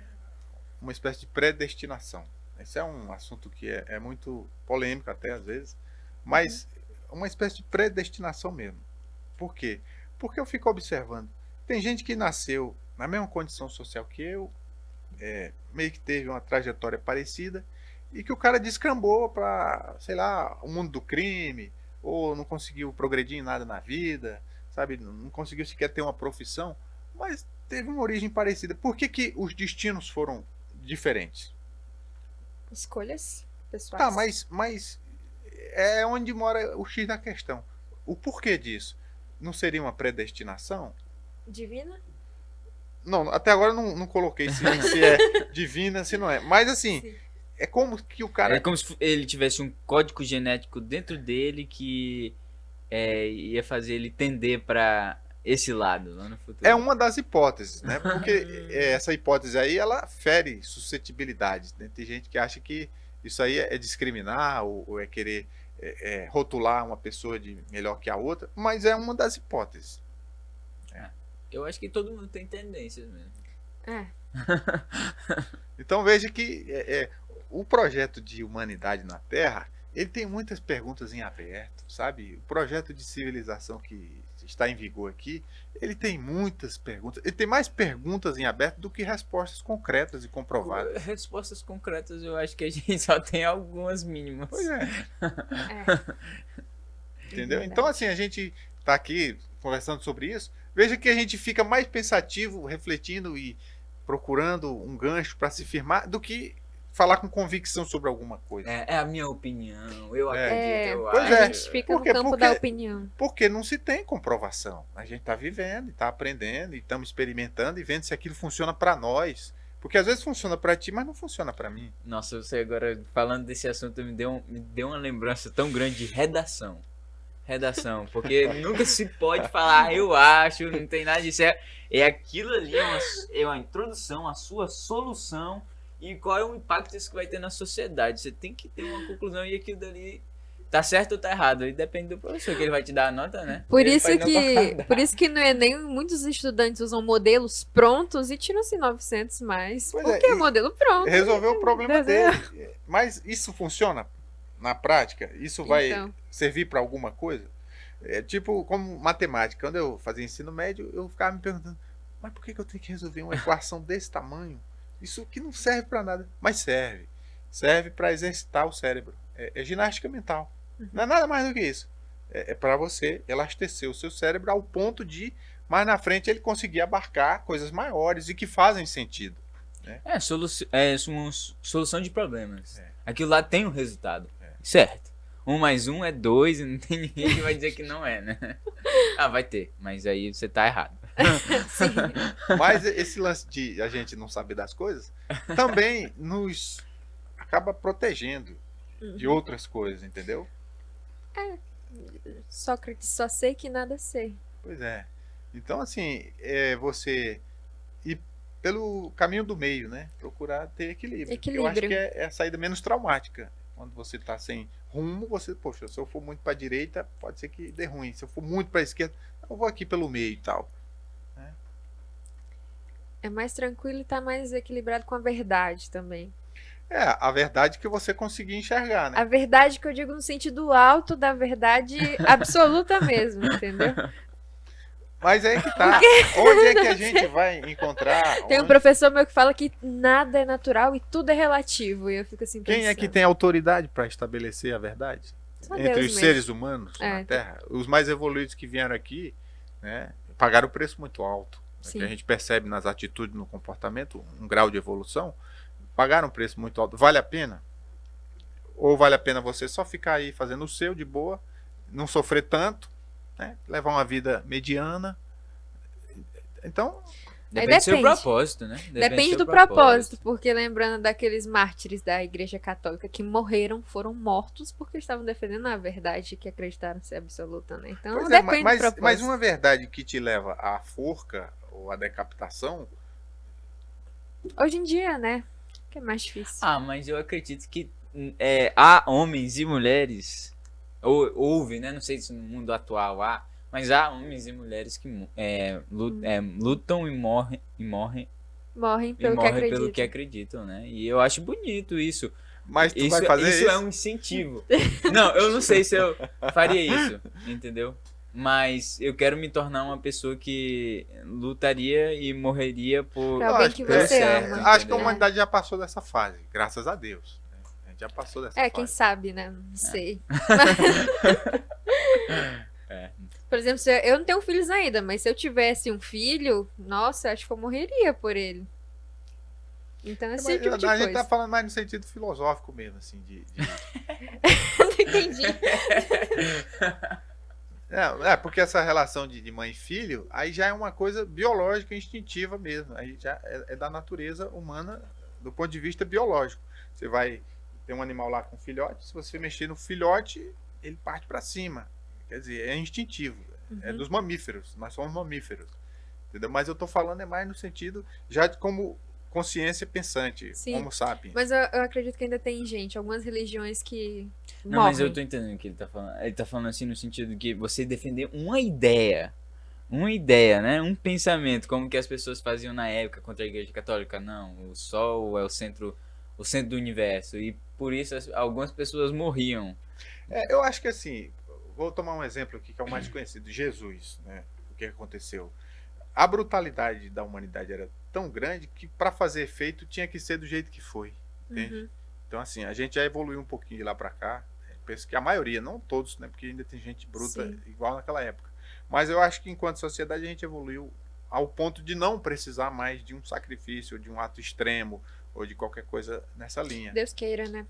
uma espécie de predestinação. Esse é um assunto que é muito polêmico até às vezes, mas uma espécie de predestinação mesmo. Por quê? Porque eu fico observando. Tem gente que nasceu na mesma condição social que eu, meio que teve uma trajetória parecida, e que o cara descambou para, sei lá, o mundo do crime, ou não conseguiu progredir em nada na vida, sabe? Não conseguiu sequer ter uma profissão, mas teve uma origem parecida. Por que que os destinos foram diferentes? Escolhas pessoais. Tá, mas é onde mora o X da questão. O porquê disso? Não seria uma predestinação? Divina? Não, até agora eu não coloquei se é divina, se não é. Mas assim, Sim. é como que o cara... É como se ele tivesse um código genético dentro dele que ia fazer ele tender para esse lado lá no futuro. É uma das hipóteses, né? Porque essa hipótese aí, ela fere suscetibilidades, né? Tem gente que acha que isso aí é discriminar ou é querer rotular uma pessoa de melhor que a outra, mas é uma das hipóteses. Eu acho que todo mundo tem tendências mesmo. Então veja que o projeto de humanidade na Terra, ele tem muitas perguntas em aberto, sabe? O projeto de civilização que está em vigor aqui, ele tem muitas perguntas. Ele tem mais perguntas em aberto do que respostas concretas e comprovadas. Respostas concretas eu acho que a gente só tem algumas mínimas. Pois é. Entendeu? Verdade. Então assim, a gente está aqui conversando sobre isso. Veja que a gente fica mais pensativo, refletindo e procurando um gancho para se firmar do que falar com convicção sobre alguma coisa. É a minha opinião, eu acredito, eu Pois acho. A gente fica Por quê? no campo Porque- da opinião. Porque não se tem comprovação. A gente está vivendo, está aprendendo, e estamos experimentando e vendo se aquilo funciona para nós. Porque às vezes funciona para ti, mas não funciona para mim. Nossa, você agora falando desse assunto me deu uma lembrança tão grande de redação. Porque nunca se pode falar, eu acho, não tem nada disso. É aquilo ali, é uma introdução, a sua solução e qual é o impacto isso que vai ter na sociedade. Você tem que ter uma conclusão e aquilo dali tá certo ou tá errado. E depende do professor, que ele vai te dar a nota, né? Por Ele isso vai não concordar. por isso que no Enem muitos estudantes usam modelos prontos e tiram assim 900 mais. Pois Porque é, é modelo pronto. Resolveu o problema Desenho. dele. Mas isso funciona na prática? Isso vai Então. servir para alguma coisa? É tipo como matemática. Quando eu fazia ensino médio, eu ficava me perguntando, mas por que eu tenho que resolver uma equação desse tamanho? Isso que não serve para nada. Mas serve. Serve para exercitar o cérebro. É ginástica mental. Não é nada mais do que isso. É para você elastecer o seu cérebro ao ponto de, mais na frente, ele conseguir abarcar coisas maiores e que fazem sentido. É uma solução de problemas. Aquilo lá tem um resultado. Certo. 1 mais 1 é 2 e não tem ninguém que vai dizer que não é, né? Ah, vai ter. Mas aí você tá errado. Sim. Mas esse lance de a gente não saber das coisas também nos acaba protegendo de outras coisas, entendeu? Sócrates, só sei que nada sei. Pois é. Então, assim, você ir pelo caminho do meio, né? Procurar ter equilíbrio. Eu acho que é a saída menos traumática. Quando você tá sem rumo, poxa, se eu for muito para a direita, pode ser que dê ruim. Se eu for muito para a esquerda, eu vou aqui pelo meio e tal. É mais tranquilo e tá mais equilibrado com a verdade também. A verdade que você conseguir enxergar, né? A verdade que eu digo no sentido alto da verdade absoluta mesmo, entendeu? Mas aí que tá. Onde é que a gente vai encontrar? Tem um professor meu que fala que nada é natural e tudo é relativo. E eu fico assim Quem é pensando. que tem autoridade para estabelecer a verdade? Só Entre Deus os mesmo. seres humanos É, na Terra. Os mais evoluídos que vieram aqui, né, pagaram um preço muito alto. Sim. Que a gente percebe nas atitudes, no comportamento, um grau de evolução. Pagaram um preço muito alto. Vale a pena? Ou vale a pena você só ficar aí fazendo o seu de boa, não sofrer tanto, né, levar uma vida mediana? Então, Depende do seu depende. propósito, né? Depende seu do propósito, porque lembrando daqueles mártires da Igreja Católica que morreram, foram mortos porque estavam defendendo a verdade que acreditaram ser absoluta, né? Então pois é, depende do mas propósito. uma verdade que te leva à forca ou à decapitação, Hoje em dia, né? Que é mais difícil. Ah, mas eu acredito que há homens e mulheres, houve, né? Não sei se no mundo atual há, mas há homens e mulheres que lutam e morrem Morrem pelo que pelo acreditam. que acreditam, né? E eu acho bonito isso. mas tu Isso, vai fazer isso? isso é um incentivo. Não, eu não sei se eu faria isso, entendeu? Mas eu quero me tornar uma pessoa que lutaria e morreria por Pra alguém acho que que você certo, ama. Acho que a entendeu? humanidade já passou dessa fase, graças a Deus. Né? A gente já passou dessa É, fase. quem sabe, né? Não sei. É. Por exemplo, eu não tenho filhos ainda, mas se eu tivesse um filho, nossa, acho que eu morreria por ele. Então, esse Mas tipo de a gente coisa. tá falando mais no sentido filosófico mesmo, assim, Não entendi. porque essa relação de mãe e filho, aí já é uma coisa biológica, instintiva mesmo. Aí já é da natureza humana do ponto de vista biológico. Você vai ter um animal lá com filhote, se você mexer no filhote, ele parte para cima. Quer dizer, é instintivo. É dos mamíferos. Nós somos mamíferos. Entendeu? Mas eu tô falando é mais no sentido já de como consciência pensante, Sim. homo sapiens. Mas eu acredito que ainda tem gente, algumas religiões que Não, morrem. mas eu tô entendendo o que ele tá falando. Ele tá falando assim no sentido de que você defender uma ideia, né? Um pensamento, como que as pessoas faziam na época contra a Igreja Católica. Não, o Sol é o centro do universo. E por isso algumas pessoas morriam. Eu acho que assim, vou tomar um exemplo aqui que é o mais conhecido, Jesus, né? O que aconteceu? A brutalidade da humanidade era tão grande que para fazer efeito tinha que ser do jeito que foi, entende? Então assim, a gente já evoluiu um pouquinho de lá para cá. Penso que a maioria, não todos, né? Porque ainda tem gente bruta Sim. igual naquela época. Mas eu acho que enquanto sociedade a gente evoluiu ao ponto de não precisar mais de um sacrifício, de um ato extremo ou de qualquer coisa nessa linha. Deus queira, né?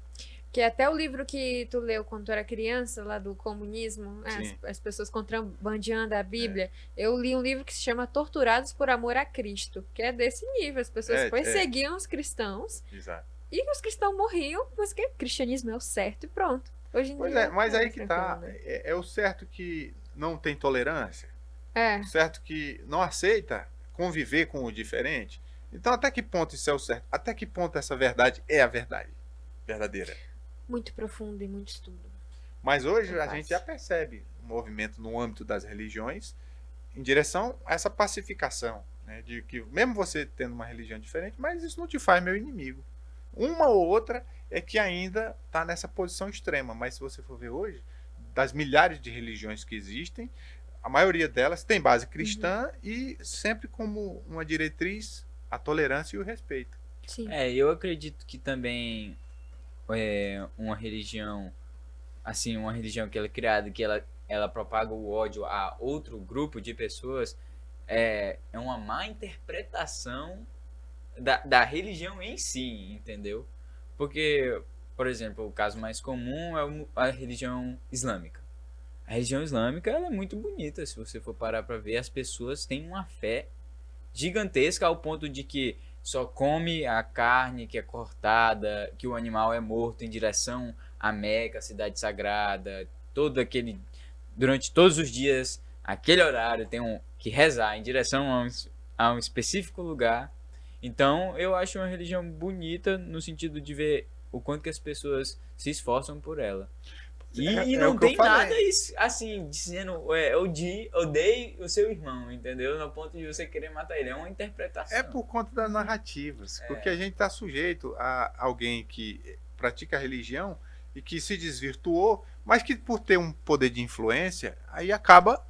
Que até o livro que tu leu quando tu era criança, lá do comunismo, Sim. as pessoas contrabandeando a Bíblia, eu li um livro que se chama Torturados por Amor a Cristo, que é desse nível, as pessoas perseguiam os cristãos Exato. e os cristãos morriam, mas que o cristianismo é o certo e pronto. Hoje em Pois dia, é, mas aí mais que tá. tranquilo, né? É o certo que não tem tolerância, É, o certo que não aceita conviver com o diferente. Então até que ponto isso é o certo? Até que ponto essa verdade é a verdade verdadeira? muito profundo e muito estudo. Mas hoje Não a fácil. gente já percebe um movimento no âmbito das religiões em direção a essa pacificação, né? De que mesmo você tendo uma religião diferente, mas isso não te faz meu inimigo. Uma ou outra é que ainda está nessa posição extrema, mas se você for ver hoje, das milhares de religiões que existem, a maioria delas tem base cristã e sempre como uma diretriz a tolerância e o respeito. Sim. Eu acredito que também uma religião, assim, uma religião que ela é criada, que ela propaga o ódio a outro grupo de pessoas, é uma má interpretação da religião em si, entendeu? Porque, por exemplo, o caso mais comum é a religião islâmica. A religião islâmica ela é muito bonita, se você for parar para ver, as pessoas têm uma fé gigantesca ao ponto de que só come a carne que é cortada, que o animal é morto em direção a Meca, a cidade sagrada, durante todos os dias, aquele horário tem que rezar em direção a um específico lugar. Então, eu acho uma religião bonita no sentido de ver o quanto que as pessoas se esforçam por ela. E não o que eu tem falei. nada assim, dizendo odeie o seu irmão, entendeu? No ponto de você querer matar ele. É uma interpretação. É por conta das narrativas, porque a gente está sujeito a alguém que pratica a religião e que se desvirtuou, mas que por ter um poder de influência, aí acaba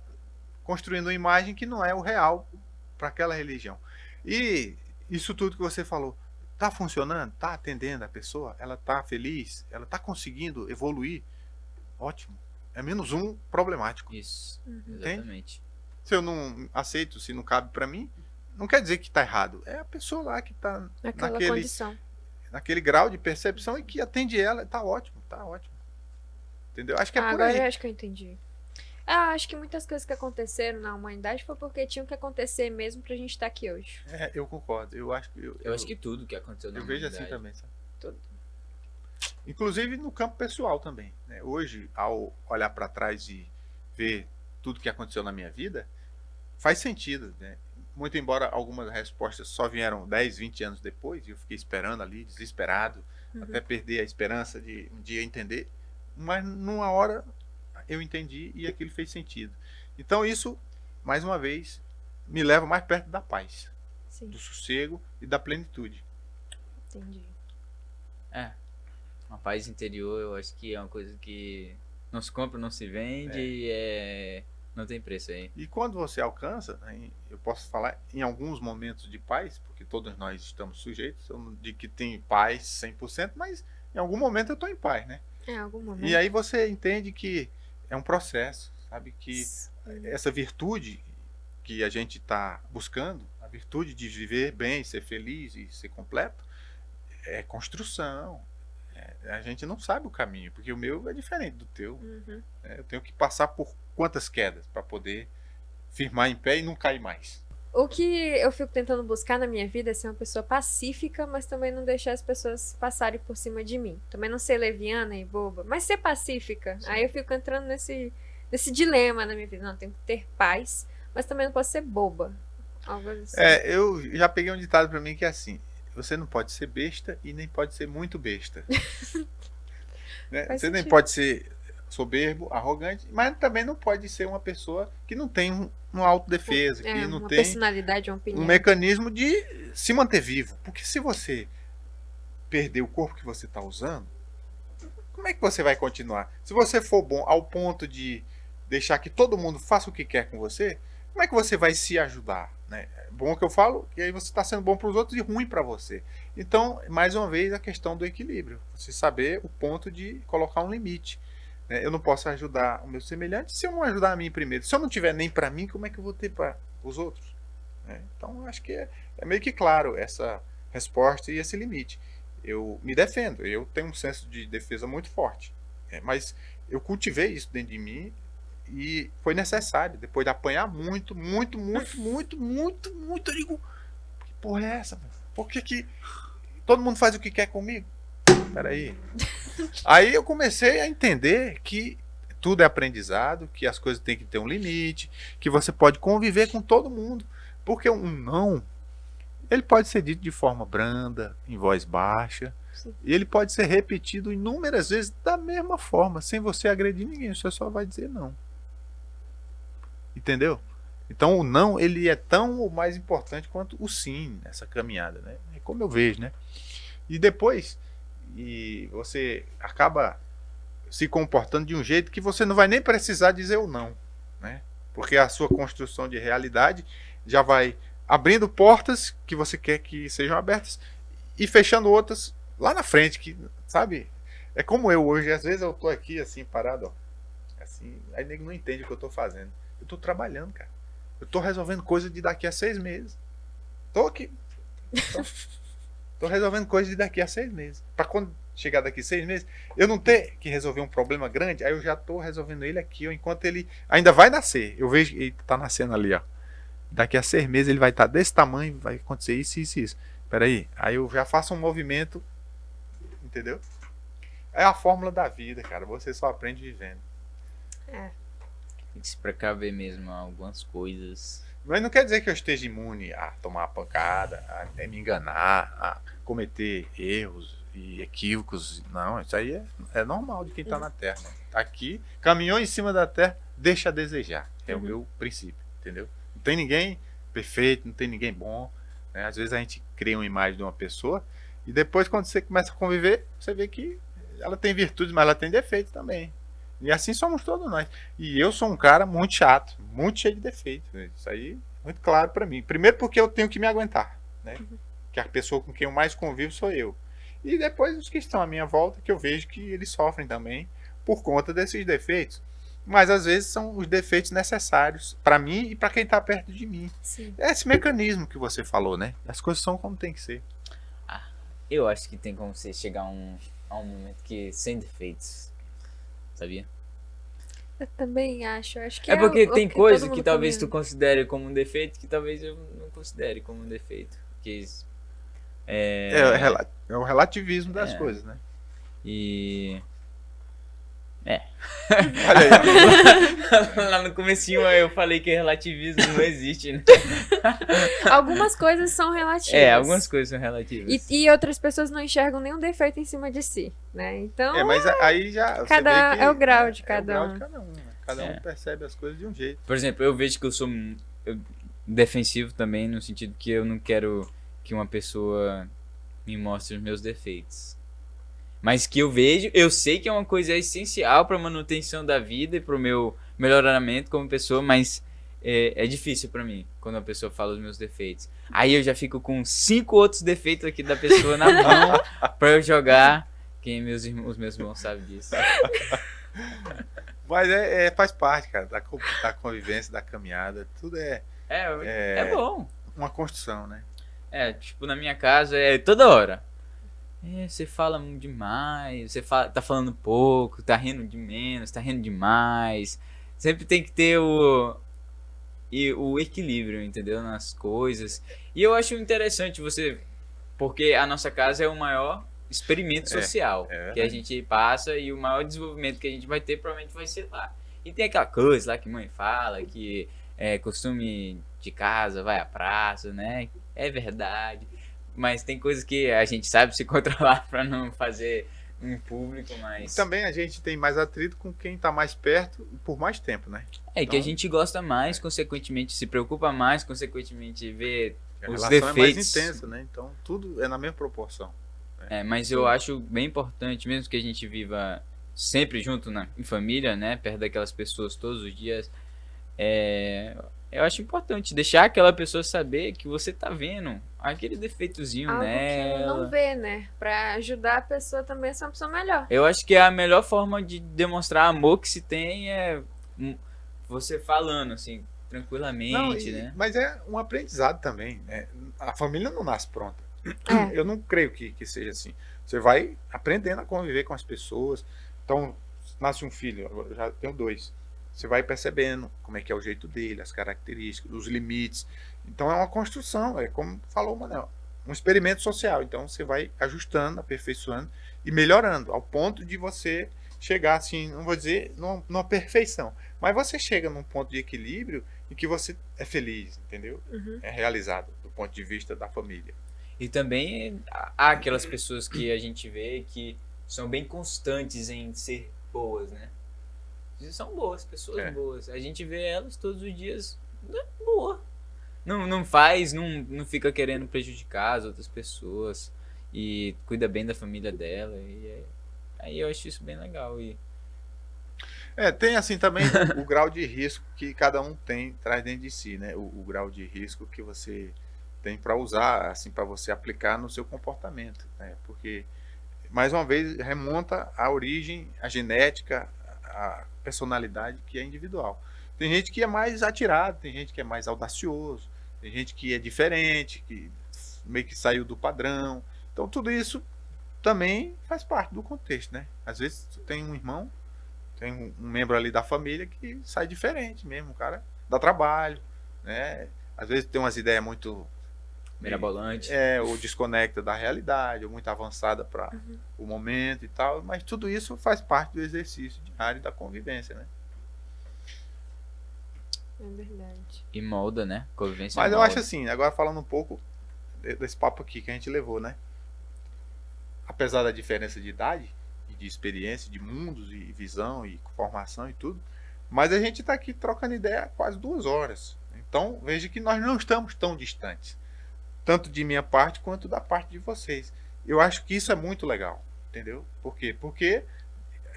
construindo uma imagem que não é o real para aquela religião. E isso tudo que você falou, está funcionando? Está atendendo a pessoa? Ela está feliz? Ela está conseguindo evoluir? Ótimo. É menos um problemático. Isso, Entende? exatamente. Se eu não aceito, se não cabe para mim, não quer dizer que está errado. É a pessoa lá que está Naquela condição. naquele grau de percepção e que atende ela. Está ótimo, está ótimo. Entendeu? Acho que é por Agora aí. eu acho que eu entendi. Acho que muitas coisas que aconteceram na humanidade foi porque tinham que acontecer mesmo pra gente estar aqui hoje. Eu concordo. Eu acho que Eu acho que tudo que aconteceu na eu vejo assim humanidade. também, sabe? Tudo. Inclusive no campo pessoal também, né? Hoje, ao olhar para trás e ver tudo que aconteceu na minha vida, faz sentido, né? Muito embora algumas respostas só vieram 10, 20 anos depois, e eu fiquei esperando ali, desesperado, até perder a esperança de um dia entender, mas numa hora eu entendi e aquilo fez sentido. Então isso, mais uma vez, me leva mais perto da paz, Sim, do sossego e da plenitude. entendi. Uma paz interior, eu acho que é uma coisa que não se compra, não se vende, não tem preço aí. E quando você alcança, né, eu posso falar em alguns momentos de paz, porque todos nós estamos sujeitos, eu não digo que tem paz 100%, mas em algum momento eu estou em paz, né? Em algum momento. E aí você entende que é um processo, sabe? Que essa virtude que a gente está buscando, a virtude de viver bem, ser feliz e ser completo, é construção. A gente não sabe o caminho, porque o meu é diferente do teu. Uhum. Eu tenho que passar por quantas quedas para poder firmar em pé e não cair mais. O que eu fico tentando buscar na minha vida é ser uma pessoa pacífica, mas também não deixar as pessoas passarem por cima de mim. Também não ser leviana e boba, mas ser pacífica. Sim. Aí eu fico entrando nesse dilema na minha vida. Não, eu tenho que ter paz, mas também não posso ser boba. Algo assim. Eu já peguei um ditado para mim que é assim: você não pode ser besta e nem pode ser muito besta. Né? Faz Você nem sentido. pode ser soberbo, arrogante, mas também não pode ser uma pessoa que não tem uma autodefesa, que não Uma tem personalidade, uma um opinião. mecanismo de se manter vivo. Porque se você perder o corpo que você está usando, como é que você vai continuar? Se você for bom ao ponto de deixar que todo mundo faça o que quer com você, como é que você vai se ajudar? Né? É bom que eu falo, e aí você está sendo bom para os outros e ruim para você. Então, mais uma vez, a questão do equilíbrio. Você saber o ponto de colocar um limite. Né? Eu não posso ajudar o meu semelhante se eu não ajudar a mim primeiro. Se eu não tiver nem para mim, como é que eu vou ter para os outros? Né? Então, eu acho que é meio que claro essa resposta e esse limite. Eu me defendo, eu tenho um senso de defesa muito forte. Mas eu cultivei isso dentro de mim e foi necessário. Depois de apanhar muito, eu digo, que porra é essa? Meu? Por que todo mundo faz o que quer comigo? Peraí. Aí eu comecei a entender que tudo é aprendizado, que as coisas têm que ter um limite, que você pode conviver com todo mundo. Porque um não, ele pode ser dito de forma branda, em voz baixa, Sim. e ele pode ser repetido inúmeras vezes da mesma forma, sem você agredir ninguém, você só vai dizer não. Entendeu? Então o não, ele é tão ou mais importante quanto o sim nessa caminhada, né? É como eu vejo, né? E depois, você acaba se comportando de um jeito que você não vai nem precisar dizer o não, né? Porque a sua construção de realidade já vai abrindo portas que você quer que sejam abertas e fechando outras lá na frente, que, sabe? É como eu hoje, às vezes eu tô aqui assim, parado, ó, assim, aí nego não entende o que eu tô fazendo. Eu tô trabalhando, cara. Eu tô resolvendo coisa de daqui a 6 meses. Tô aqui. Tô resolvendo coisa de daqui a 6 meses. Pra quando chegar daqui a 6 meses, eu não ter que resolver um problema grande, aí eu já tô resolvendo ele aqui, ó, enquanto ele ainda vai nascer. Eu vejo, ele tá nascendo ali, ó. Daqui a 6 meses ele vai estar desse tamanho, vai acontecer isso, isso, isso. Peraí, aí eu já faço um movimento, entendeu? É a fórmula da vida, cara. Você só aprende vivendo. Tem que se precaver mesmo a algumas coisas. Mas não quer dizer que eu esteja imune a tomar pancada, a me enganar, a cometer erros e equívocos. Não, isso aí é normal de quem está na Terra. Né? Aqui, caminhou em cima da Terra, deixa a desejar. É o meu princípio, entendeu? Não tem ninguém perfeito, não tem ninguém bom. Né? Às vezes a gente cria uma imagem de uma pessoa e depois, quando você começa a conviver, você vê que ela tem virtudes, mas ela tem defeitos também. E assim somos todos nós. E eu sou um cara muito chato, muito cheio de defeitos. Isso aí é muito claro pra mim. Primeiro porque eu tenho que me aguentar, né? Que a pessoa com quem eu mais convivo sou eu. E depois os que estão à minha volta, que eu vejo que eles sofrem também por conta desses defeitos. Mas às vezes são os defeitos necessários pra mim e pra quem tá perto de mim. Sim. É esse mecanismo que você falou, né? As coisas são como tem que ser. Eu acho que tem como você chegar a um momento que sem defeitos, sabia? Eu também acho. Acho que É porque o tem que coisa todo que mundo talvez tu combina. considere como um defeito que talvez eu não considere como um defeito. Porque É o relativismo das É. coisas, né? e Olha aí. lá no comecinho eu falei que relativismo não existe, né? Algumas coisas são relativas. Algumas coisas são relativas. E outras pessoas não enxergam nenhum defeito em cima de si, né? Então, Mas aí já. Você Cada- vê que é o grau de é cada o grau um. de cada um, né? Cada É. um percebe as coisas de um jeito. Por exemplo, eu vejo que eu sou defensivo também, no sentido que eu não quero que uma pessoa me mostre os meus defeitos. Mas que eu sei que é uma coisa essencial para manutenção da vida e para o meu melhoramento como pessoa, mas é difícil para mim quando a pessoa fala os meus defeitos. Aí eu já fico com 5 outros defeitos aqui da pessoa na mão para eu jogar. Os meus irmãos sabem disso. Mas faz parte, cara, da convivência, da caminhada. Tudo É bom. uma construção, né? Tipo, na minha casa é toda hora. Você fala demais, tá falando pouco, tá rindo de menos, tá rindo demais. Sempre tem que ter o equilíbrio, entendeu? Nas coisas. E eu acho interessante porque a nossa casa é o maior experimento social que a gente passa e o maior desenvolvimento que a gente vai ter provavelmente vai ser lá. E tem aquela coisa lá que mãe fala, que é costume de casa, vai à praça, né? É verdade. Mas tem coisas que a gente sabe se controlar pra não fazer em público, mas... E também a gente tem mais atrito com quem tá mais perto por mais tempo, né? que a Então, gente gosta mais, consequentemente se preocupa mais, consequentemente vê a os relação é mais defeitos. intensa, né? Então tudo é na mesma proporção. Mas eu acho bem importante, mesmo que a gente viva sempre junto em família, né? Perto daquelas pessoas todos os dias. Eu acho importante deixar aquela pessoa saber que você tá vendo aquele defeitozinho algo que nela. não vê, né? Pra ajudar a pessoa também a ser uma pessoa melhor. Eu acho que a melhor forma de demonstrar amor que se tem é você falando, assim, tranquilamente, né? Mas é um aprendizado também, né? A família não nasce pronta. É. Eu não creio que seja assim. Você vai aprendendo a conviver com as pessoas. Então, nasce um filho, eu já tenho 2. Você vai percebendo como é que é o jeito dele, as características, os limites. Então é uma construção, é como falou o Manel, um experimento social. Então você vai ajustando, aperfeiçoando e melhorando, ao ponto de você chegar assim, não vou dizer numa perfeição, mas você chega num ponto de equilíbrio em que você é feliz, entendeu? É realizado do ponto de vista da família. E também há aquelas pessoas que a gente vê que são bem constantes em ser boas, né? São boas, pessoas boas. A gente vê elas todos os dias, boa. Não fica querendo prejudicar as outras pessoas e cuida bem da família dela. Aí eu acho isso bem legal. Tem assim também o grau de risco que cada um traz dentro de si, né? O grau de risco que você tem para usar, assim, para você aplicar no seu comportamento, né? Porque, mais uma vez, remonta à origem, à genética, à personalidade que é individual. Tem gente que é mais atirado, tem gente que é mais audacioso, tem gente que é diferente, que meio que saiu do padrão. Então tudo isso também faz parte do contexto, né? Às vezes tem um irmão, tem um membro ali da família que sai diferente mesmo, o cara dá trabalho, né? Às vezes tem umas ideias muito Mirabolante. ou desconecta da realidade, ou muito avançada para o momento e tal, mas tudo isso faz parte do exercício diário da convivência, né? É verdade. E molda, né? Convivência Mas eu molda. acho assim, agora falando um pouco desse papo aqui que a gente levou, né? Apesar da diferença de idade e de experiência, de mundos e visão e formação e tudo, mas a gente está aqui trocando ideia há quase 2 horas. Então veja que nós não estamos tão distantes, tanto de minha parte quanto da parte de vocês. Eu acho que isso é muito legal, entendeu? Por quê? Porque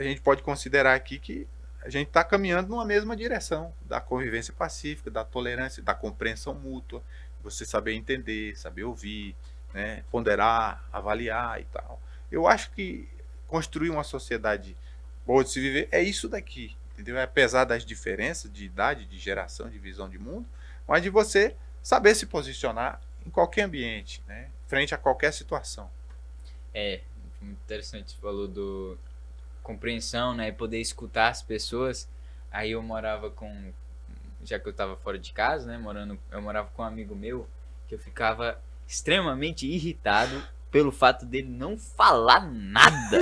a gente pode considerar aqui que a gente está caminhando numa mesma direção da convivência pacífica, da tolerância, da compreensão mútua, você saber entender, saber ouvir, né, ponderar, avaliar e tal. Eu acho que construir uma sociedade boa de se viver é isso daqui, entendeu? Apesar das diferenças de idade, de geração, de visão de mundo, mas de você saber se posicionar em qualquer ambiente, né, frente a qualquer situação. Muito interessante, você falou do compreensão, né, poder escutar as pessoas. Aí eu morava com, já que eu tava fora de casa, né, eu morava com um amigo meu, que eu ficava extremamente irritado pelo fato dele não falar nada.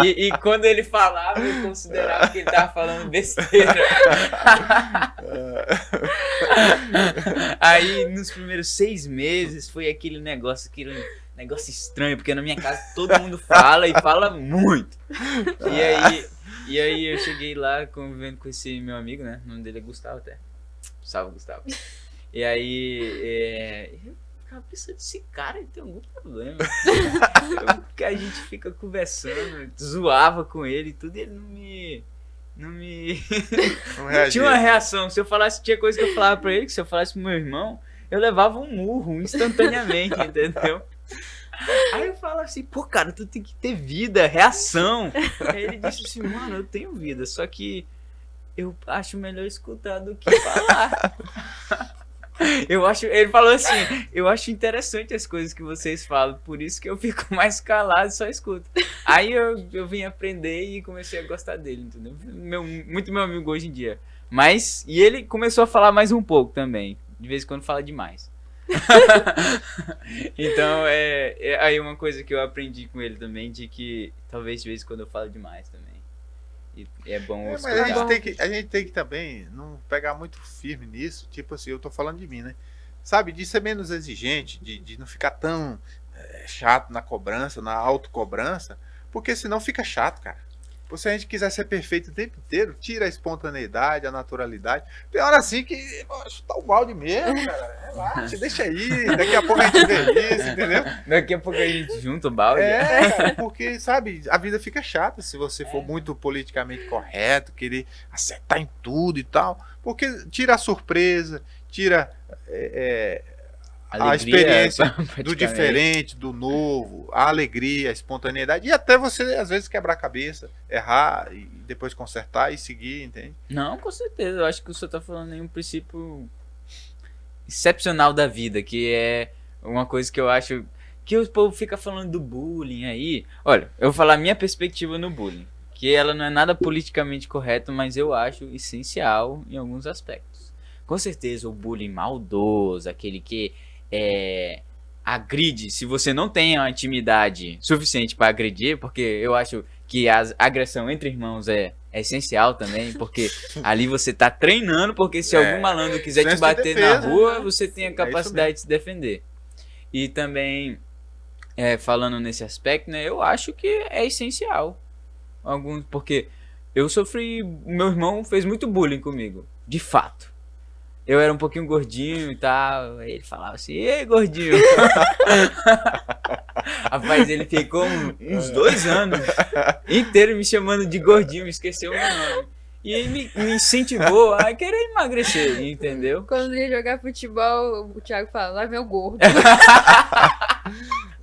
E quando ele falava, eu considerava que ele tava falando besteira. Aí, nos primeiros 6 meses, foi aquele negócio estranho, porque na minha casa todo mundo fala e fala muito. E aí eu cheguei lá convivendo com esse meu amigo, né? O nome dele é Gustavo até. Salve, Gustavo. E aí eu ficava pensando, esse cara tem algum problema. Que a gente fica conversando, zoava com ele e tudo, e ele não tinha uma reação. Se eu falasse, tinha coisa que eu falava pra ele, que se eu falasse pro meu irmão, eu levava um murro instantaneamente, entendeu? Aí eu falo assim, pô, cara, tu tem que ter vida, reação. Aí ele disse assim, mano, eu tenho vida, só que eu acho melhor escutar do que falar. Ele falou assim, eu acho interessante as coisas que vocês falam, por isso que eu fico mais calado e só escuto. Aí eu vim aprender e comecei a gostar dele, entendeu? Muito meu amigo hoje em dia. E ele começou a falar mais um pouco também, de vez em quando fala demais. Então é aí uma coisa que eu aprendi com ele também, de que talvez de vez em quando eu falo demais também. E é bom mas a gente tem que também não pegar muito firme nisso, tipo assim, eu tô falando de mim, né? Sabe, de ser menos exigente, de não ficar tão chato na cobrança, na autocobrança, porque senão fica chato, cara. Se a gente quiser ser perfeito o tempo inteiro, tira a espontaneidade, a naturalidade. Tem hora assim que chutar o balde mesmo, cara. Relaxa, deixa aí. Daqui a pouco a gente vê isso, entendeu? Daqui a pouco a gente junta o balde. Cara, porque, sabe, a vida fica chata se você for muito politicamente correto, querer acertar em tudo e tal. Porque tira a surpresa, tira a experiência do diferente, do novo, a alegria, a espontaneidade, e até você às vezes quebrar a cabeça, errar e depois consertar e seguir, entende? Não, com certeza, eu acho que você tá falando aí um princípio excepcional da vida, que é uma coisa que eu acho que o povo fica falando do bullying aí. Olha, eu vou falar a minha perspectiva no bullying, que ela não é nada politicamente correta, mas eu acho essencial em alguns aspectos. Com certeza o bullying maldoso, aquele que agride, se você não tem uma intimidade suficiente para agredir, porque eu acho que a agressão entre irmãos é essencial também, porque ali você tá treinando, porque se algum malandro quiser te bater defesa, na rua, você tem a capacidade de se defender. E também, falando nesse aspecto, né, eu acho que é essencial. Porque meu irmão fez muito bullying comigo, de fato. Eu era um pouquinho gordinho e tal. Aí ele falava assim, ei, gordinho. Rapaz, ele ficou uns 2 anos inteiro me chamando de gordinho, me esqueceu o meu nome. E ele me incentivou a querer emagrecer, entendeu? Quando ele ia jogar futebol, o Thiago fala, lá vem o gordo.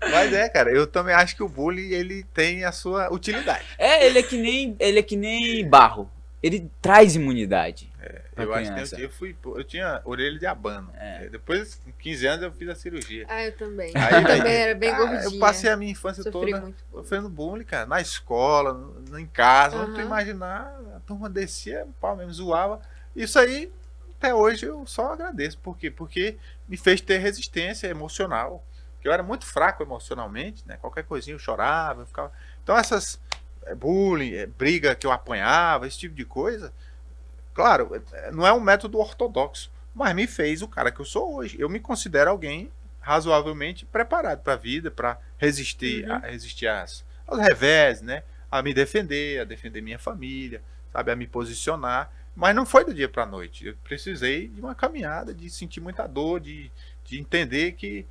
Mas cara, eu também acho que o bullying, ele tem a sua utilidade. Ele é que nem barro. Ele traz imunidade. Eu acho que eu tinha orelha de abano. Depois, com 15 anos, eu fiz a cirurgia. Eu também. Eu também era bem gordinha. Eu passei a minha infância toda sofrendo bullying, cara. Na escola, em casa. Não tô imaginar. A turma descia, pau mesmo, zoava. Isso aí, até hoje, eu só agradeço. Por quê? Porque me fez ter resistência emocional. Eu era muito fraco emocionalmente, né? Qualquer coisinha eu chorava, eu ficava... Então essas bullying, briga que eu apanhava, esse tipo de coisa, claro, não é um método ortodoxo, mas me fez o cara que eu sou hoje. Eu me considero alguém razoavelmente preparado para a vida, para resistir, aos revés, né? A me defender, a defender minha família, sabe? A me posicionar. Mas não foi do dia para a noite. Eu precisei de uma caminhada, de sentir muita dor, de entender que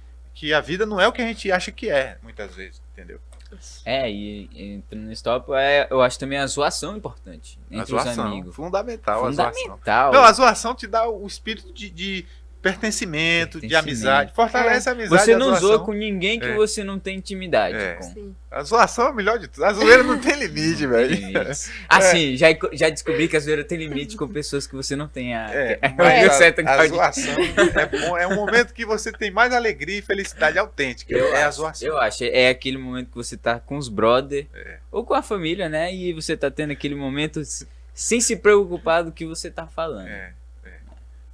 a vida não é o que a gente acha que é, muitas vezes, entendeu? Nossa. E entrando nesse tópico, eu acho também a zoação importante A entre os zoação, amigos. fundamental, a zoação. Fundamental. Não, a zoação te dá o espírito de pertencimento, de amizade. Fortalece a amizade. Você a não zoação. zoa com ninguém que É. você não tem intimidade É. com. Sim. A zoação é o melhor de tudo. A zoeira não tem limite, velho. Limites. Assim, já descobri que a zoeira tem limite com pessoas que você não tem a. Mas certo a grau de- zoação é bom. É um momento que você tem mais alegria e felicidade autêntica. A zoação. Eu acho, é aquele momento que você tá com os brother ou com a família, né? E você tá tendo aquele momento sem se preocupar do que você tá falando. É.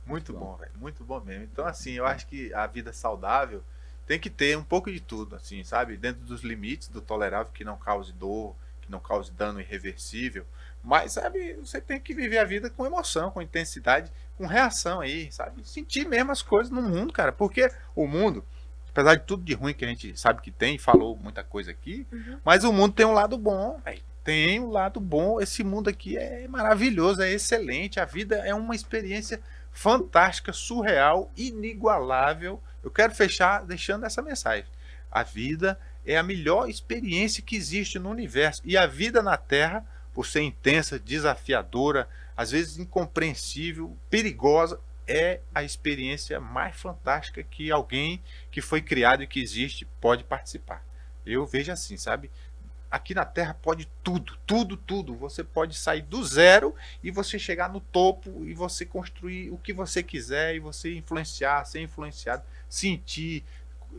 Muito bom, velho. Muito bom mesmo. Então, assim, eu acho que a vida saudável tem que ter um pouco de tudo, assim, sabe? Dentro dos limites do tolerável, que não cause dor, que não cause dano irreversível. Mas, sabe, você tem que viver a vida com emoção, com intensidade, com reação aí, sabe? Sentir mesmo as coisas no mundo, cara. Porque o mundo, apesar de tudo de ruim que a gente sabe que tem, falou muita coisa aqui, mas o mundo tem um lado bom, velho. Tem um lado bom. Esse mundo aqui é maravilhoso, é excelente. A vida é uma experiência fantástica, surreal, inigualável. Eu quero fechar deixando essa mensagem. A vida é a melhor experiência que existe no universo. E a vida na Terra, por ser intensa, desafiadora, às vezes incompreensível, perigosa, é a experiência mais fantástica que alguém que foi criado e que existe pode participar. Eu vejo assim, sabe? Aqui na Terra pode tudo, tudo, tudo. Você pode sair do zero e você chegar no topo e você construir o que você quiser e você influenciar, ser influenciado, sentir,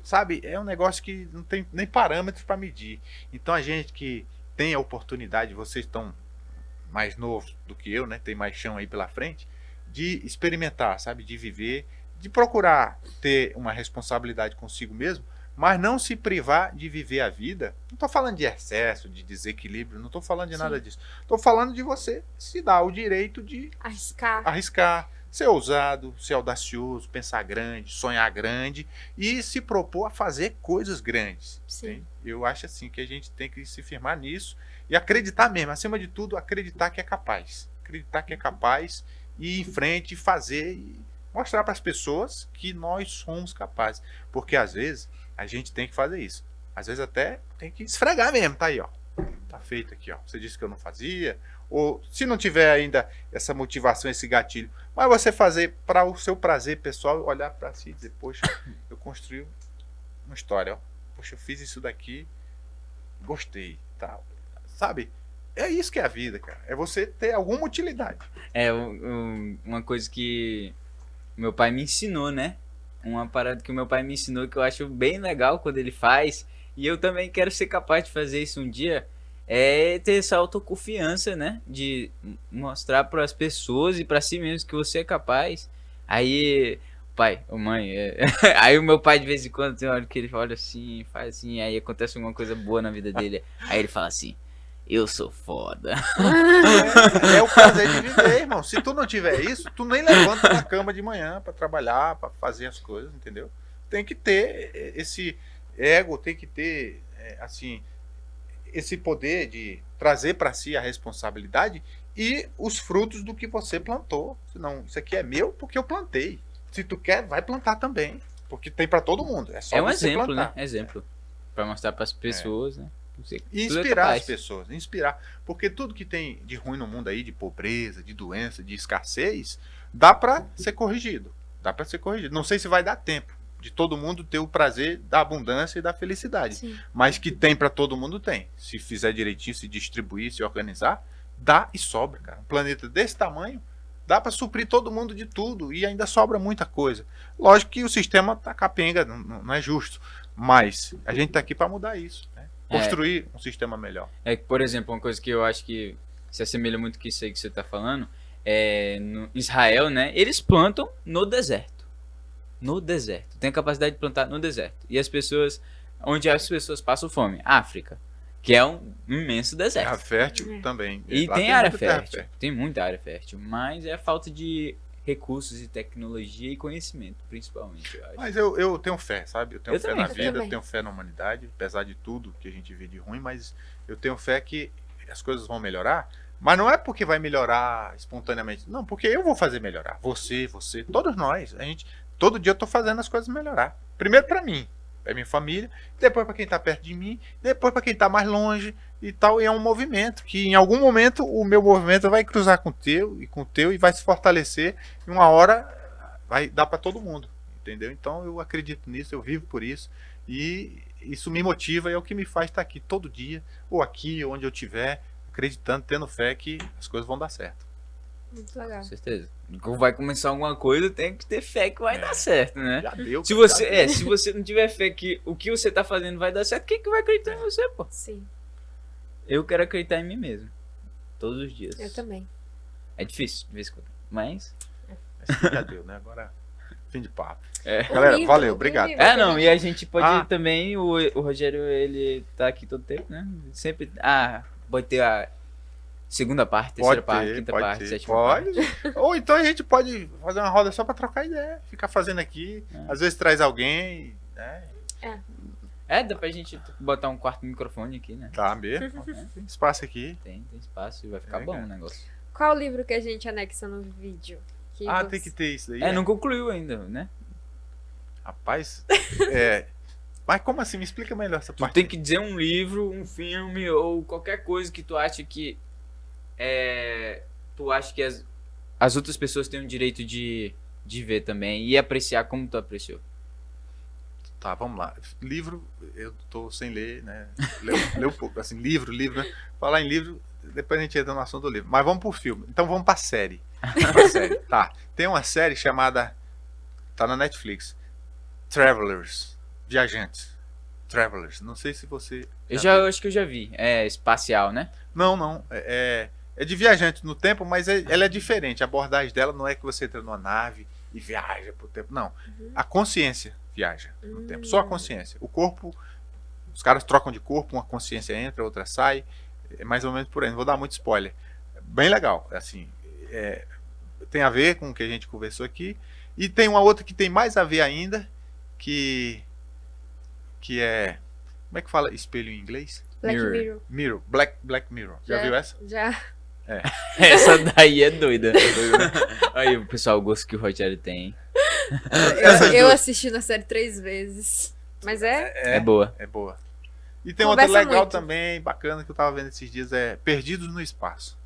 sabe? É um negócio que não tem nem parâmetros para medir. Então a gente que tem a oportunidade, vocês estão mais novos do que eu, né? Tem mais chão aí pela frente, de experimentar, sabe? De viver, de procurar ter uma responsabilidade consigo mesmo, mas não se privar de viver a vida. Não estou falando de excesso, de desequilíbrio, não estou falando de nada disso. Estou falando de você se dar o direito de arriscar, ser ousado, ser audacioso, pensar grande, sonhar grande e se propor a fazer coisas grandes. Sim. Eu acho assim que a gente tem que se firmar nisso e acreditar mesmo, acima de tudo, acreditar que é capaz. Acreditar que é capaz e ir em frente, fazer e mostrar para as pessoas que nós somos capazes. Porque às vezes a gente tem que fazer isso. Às vezes até tem que esfregar mesmo. Tá aí, ó. Tá feito aqui, ó. Você disse que eu não fazia. Ou se não tiver ainda essa motivação, esse gatilho, mas você fazer para o seu prazer pessoal, olhar para si e dizer, poxa, eu construí uma história, ó. Poxa, eu fiz isso daqui, gostei, tal. Sabe? É isso que é a vida, cara. É você ter alguma utilidade. Uma coisa que meu pai me ensinou, né? Uma parada que o meu pai me ensinou que eu acho bem legal quando ele faz, e eu também quero ser capaz de fazer isso um dia, é ter essa autoconfiança, né? De mostrar para as pessoas e para si mesmo que você é capaz. Aí, pai, ou mãe, aí o meu pai de vez em quando tem hora que ele olha assim, faz assim, aí acontece alguma coisa boa na vida dele, aí ele fala assim: eu sou foda. É o prazer de viver, irmão. Se tu não tiver isso, tu nem levanta da cama de manhã pra trabalhar, pra fazer as coisas, entendeu? Tem que ter esse ego, tem que ter, assim, esse poder de trazer pra si a responsabilidade e os frutos do que você plantou. Senão, isso aqui é meu porque eu plantei. Se tu quer, vai plantar também. Porque tem pra todo mundo. É só É um você exemplo, plantar. né? Exemplo. Pra mostrar pras pessoas, né? E inspirar as pessoas, inspirar. Porque tudo que tem de ruim no mundo aí, de pobreza, de doença, de escassez, dá pra ser corrigido. Dá pra ser corrigido. Não sei se vai dar tempo de todo mundo ter o prazer da abundância e da felicidade. Sim. Mas que tem pra todo mundo, tem. Se fizer direitinho, se distribuir, se organizar, dá e sobra, cara. Um planeta desse tamanho, dá pra suprir todo mundo de tudo e ainda sobra muita coisa. Lógico que o sistema tá capenga, não é justo. Mas a gente tá aqui pra mudar isso, né? Construir um sistema melhor. É que, por exemplo, uma coisa que eu acho que se assemelha muito com isso aí que você tá falando, no Israel, né? Eles plantam no deserto. No deserto. Tem a capacidade de plantar no deserto. E as pessoas, onde as pessoas passam fome? África, que é um imenso deserto. Terra fértil também. E Lá tem área muita terra fértil. Tem muita área fértil. Mas é falta de recursos e tecnologia e conhecimento, principalmente, eu acho. Mas eu tenho fé, sabe? Eu tenho Eu fé também, na eu vida, também. eu tenho fé na humanidade, apesar de tudo que a gente vê de ruim, mas eu tenho fé que as coisas vão melhorar. Mas não é porque vai melhorar espontaneamente, não, porque eu vou fazer melhorar. Você, todos nós. Todo dia eu tô fazendo as coisas melhorar. Primeiro pra mim, é minha família, depois para quem tá perto de mim, depois para quem tá mais longe e tal. E é um movimento que em algum momento o meu movimento vai cruzar com o teu e vai se fortalecer. E uma hora vai dar para todo mundo, entendeu? Então eu acredito nisso, eu vivo por isso e isso me motiva e é o que me faz estar aqui todo dia, ou aqui, onde eu estiver, acreditando, tendo fé que as coisas vão dar certo. Muito legal. Com certeza. Quando vai começar alguma coisa, tem que ter fé que vai dar certo, né? Já deu. Se cara, você, já deu. se você não tiver fé que o que você tá fazendo vai dar certo, quem que vai acreditar em você, pô? Sim, Eu quero acreditar em mim mesmo. Todos os dias. eu também. É difícil, de vez em quando. Mas. Acho que já deu, né? Agora, fim de papo. É. Galera, livro, valeu, o obrigado. livro. É, não, e a gente pode Ah. também, o Rogério, ele tá aqui todo tempo, né? Sempre. Pode ter a segunda parte, terceira parte, quinta parte, sétima parte. Pode. Ou então a gente pode fazer uma roda só pra trocar ideia. Ficar fazendo aqui. É. Às vezes traz alguém, né? Dá pra gente botar um quarto microfone aqui, né? Tá mesmo. Tem espaço aqui. Tem espaço e vai ficar bom o negócio. Qual o livro que a gente anexa no vídeo? Que Ah, você- tem que ter isso daí. Não concluiu ainda, né? Rapaz, mas como assim? Me explica melhor essa Tu parte. tem que dizer um livro, um filme ou qualquer coisa que tu acha que tu acha que as outras pessoas têm o direito de ver também e apreciar como tu apreciou. Tá, vamos lá. Livro, eu tô sem ler, né? Leu pouco. Assim, livro, né? Falar em livro, depois a gente entra no assunto do livro. Mas vamos pro filme. Então vamos pra série. Tá. Tem uma série chamada. Tá na Netflix. Travelers. Viajantes. Travelers. Não sei se você. Eu acho que eu já vi. É espacial, né? Não. É de viajante no tempo, mas ela é diferente. A abordagem dela não é que você entra numa nave e viaja pro tempo. Não. A consciência viaja no tempo. Só a consciência. O corpo. Os caras trocam de corpo, uma consciência entra, outra sai. É mais ou menos por aí. Não vou dar muito spoiler. Bem legal. Assim. Tem a ver com o que a gente conversou aqui. E tem uma outra que tem mais a ver ainda. Que é. Como é que fala espelho em inglês? Black Mirror. Mirror. Mirror. Black Mirror. Já viu essa? Já. Essa daí é doida. Aí, o pessoal, o gosto que o Rogério tem. Essas Eu duas. assisti na série 3 vezes. Mas é? É boa. É boa. E tem outra Conversa legal muito. também, bacana, que eu tava vendo esses dias, é Perdidos no Espaço.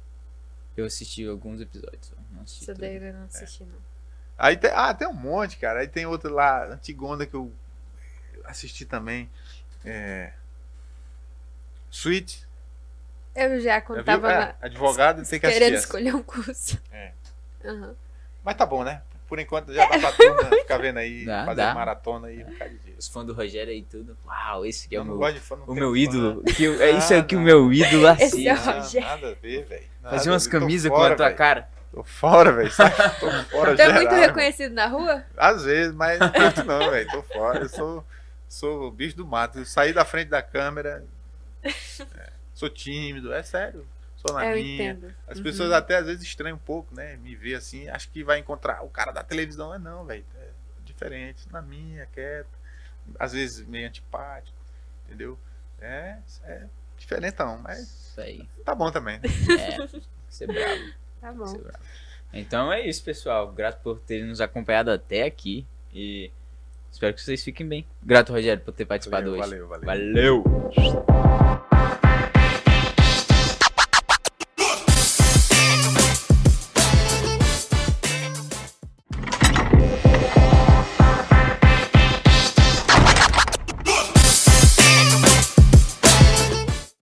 Eu assisti alguns episódios. Não assisti Essa tudo. daí eu não assisti, não. Aí tem um monte, cara. Aí tem outra lá, antigona, que eu assisti também. Sweet. Eu já, Já quando viu? tava na- Advogado tem que assistir querendo essa. escolher um curso. É. Aham. Mas tá bom, né? Por enquanto já dá pra turma ficar vendo aí, Dá, fazer dá. maratona aí um bocado de dias. Os fãs do Rogério aí tudo. Uau, esse que é Eu o não meu, gosto de fã, não o tenho meu fã. ídolo. Isso é o que o Não. meu ídolo Esse é o assiste. Rogério. Nada a ver, velho. Nada Fazer a umas ver. Tô camisas com fora, a tua velho. cara. Tô fora, velho. Tô fora Tu é geral, muito irmão. reconhecido na rua? Às vezes, mas não tanto não, velho. Tô fora. Eu sou bicho do mato. Eu saí da frente da câmera. Sou tímido, é sério. Sou na Eu minha. entendo. As pessoas até às vezes estranham um pouco, né? Me ver assim, acho que vai encontrar o cara da televisão. É não, velho. É diferente. Na minha, quieto. Às vezes meio antipático, entendeu? É diferentão, mas Isso aí. tá bom também. Ser bravo. Tá bom. Ser bravo. Então é isso, pessoal. Grato por terem nos acompanhado até aqui. E espero que vocês fiquem bem. Grato, Rogério, por ter participado hoje. Valeu. Valeu.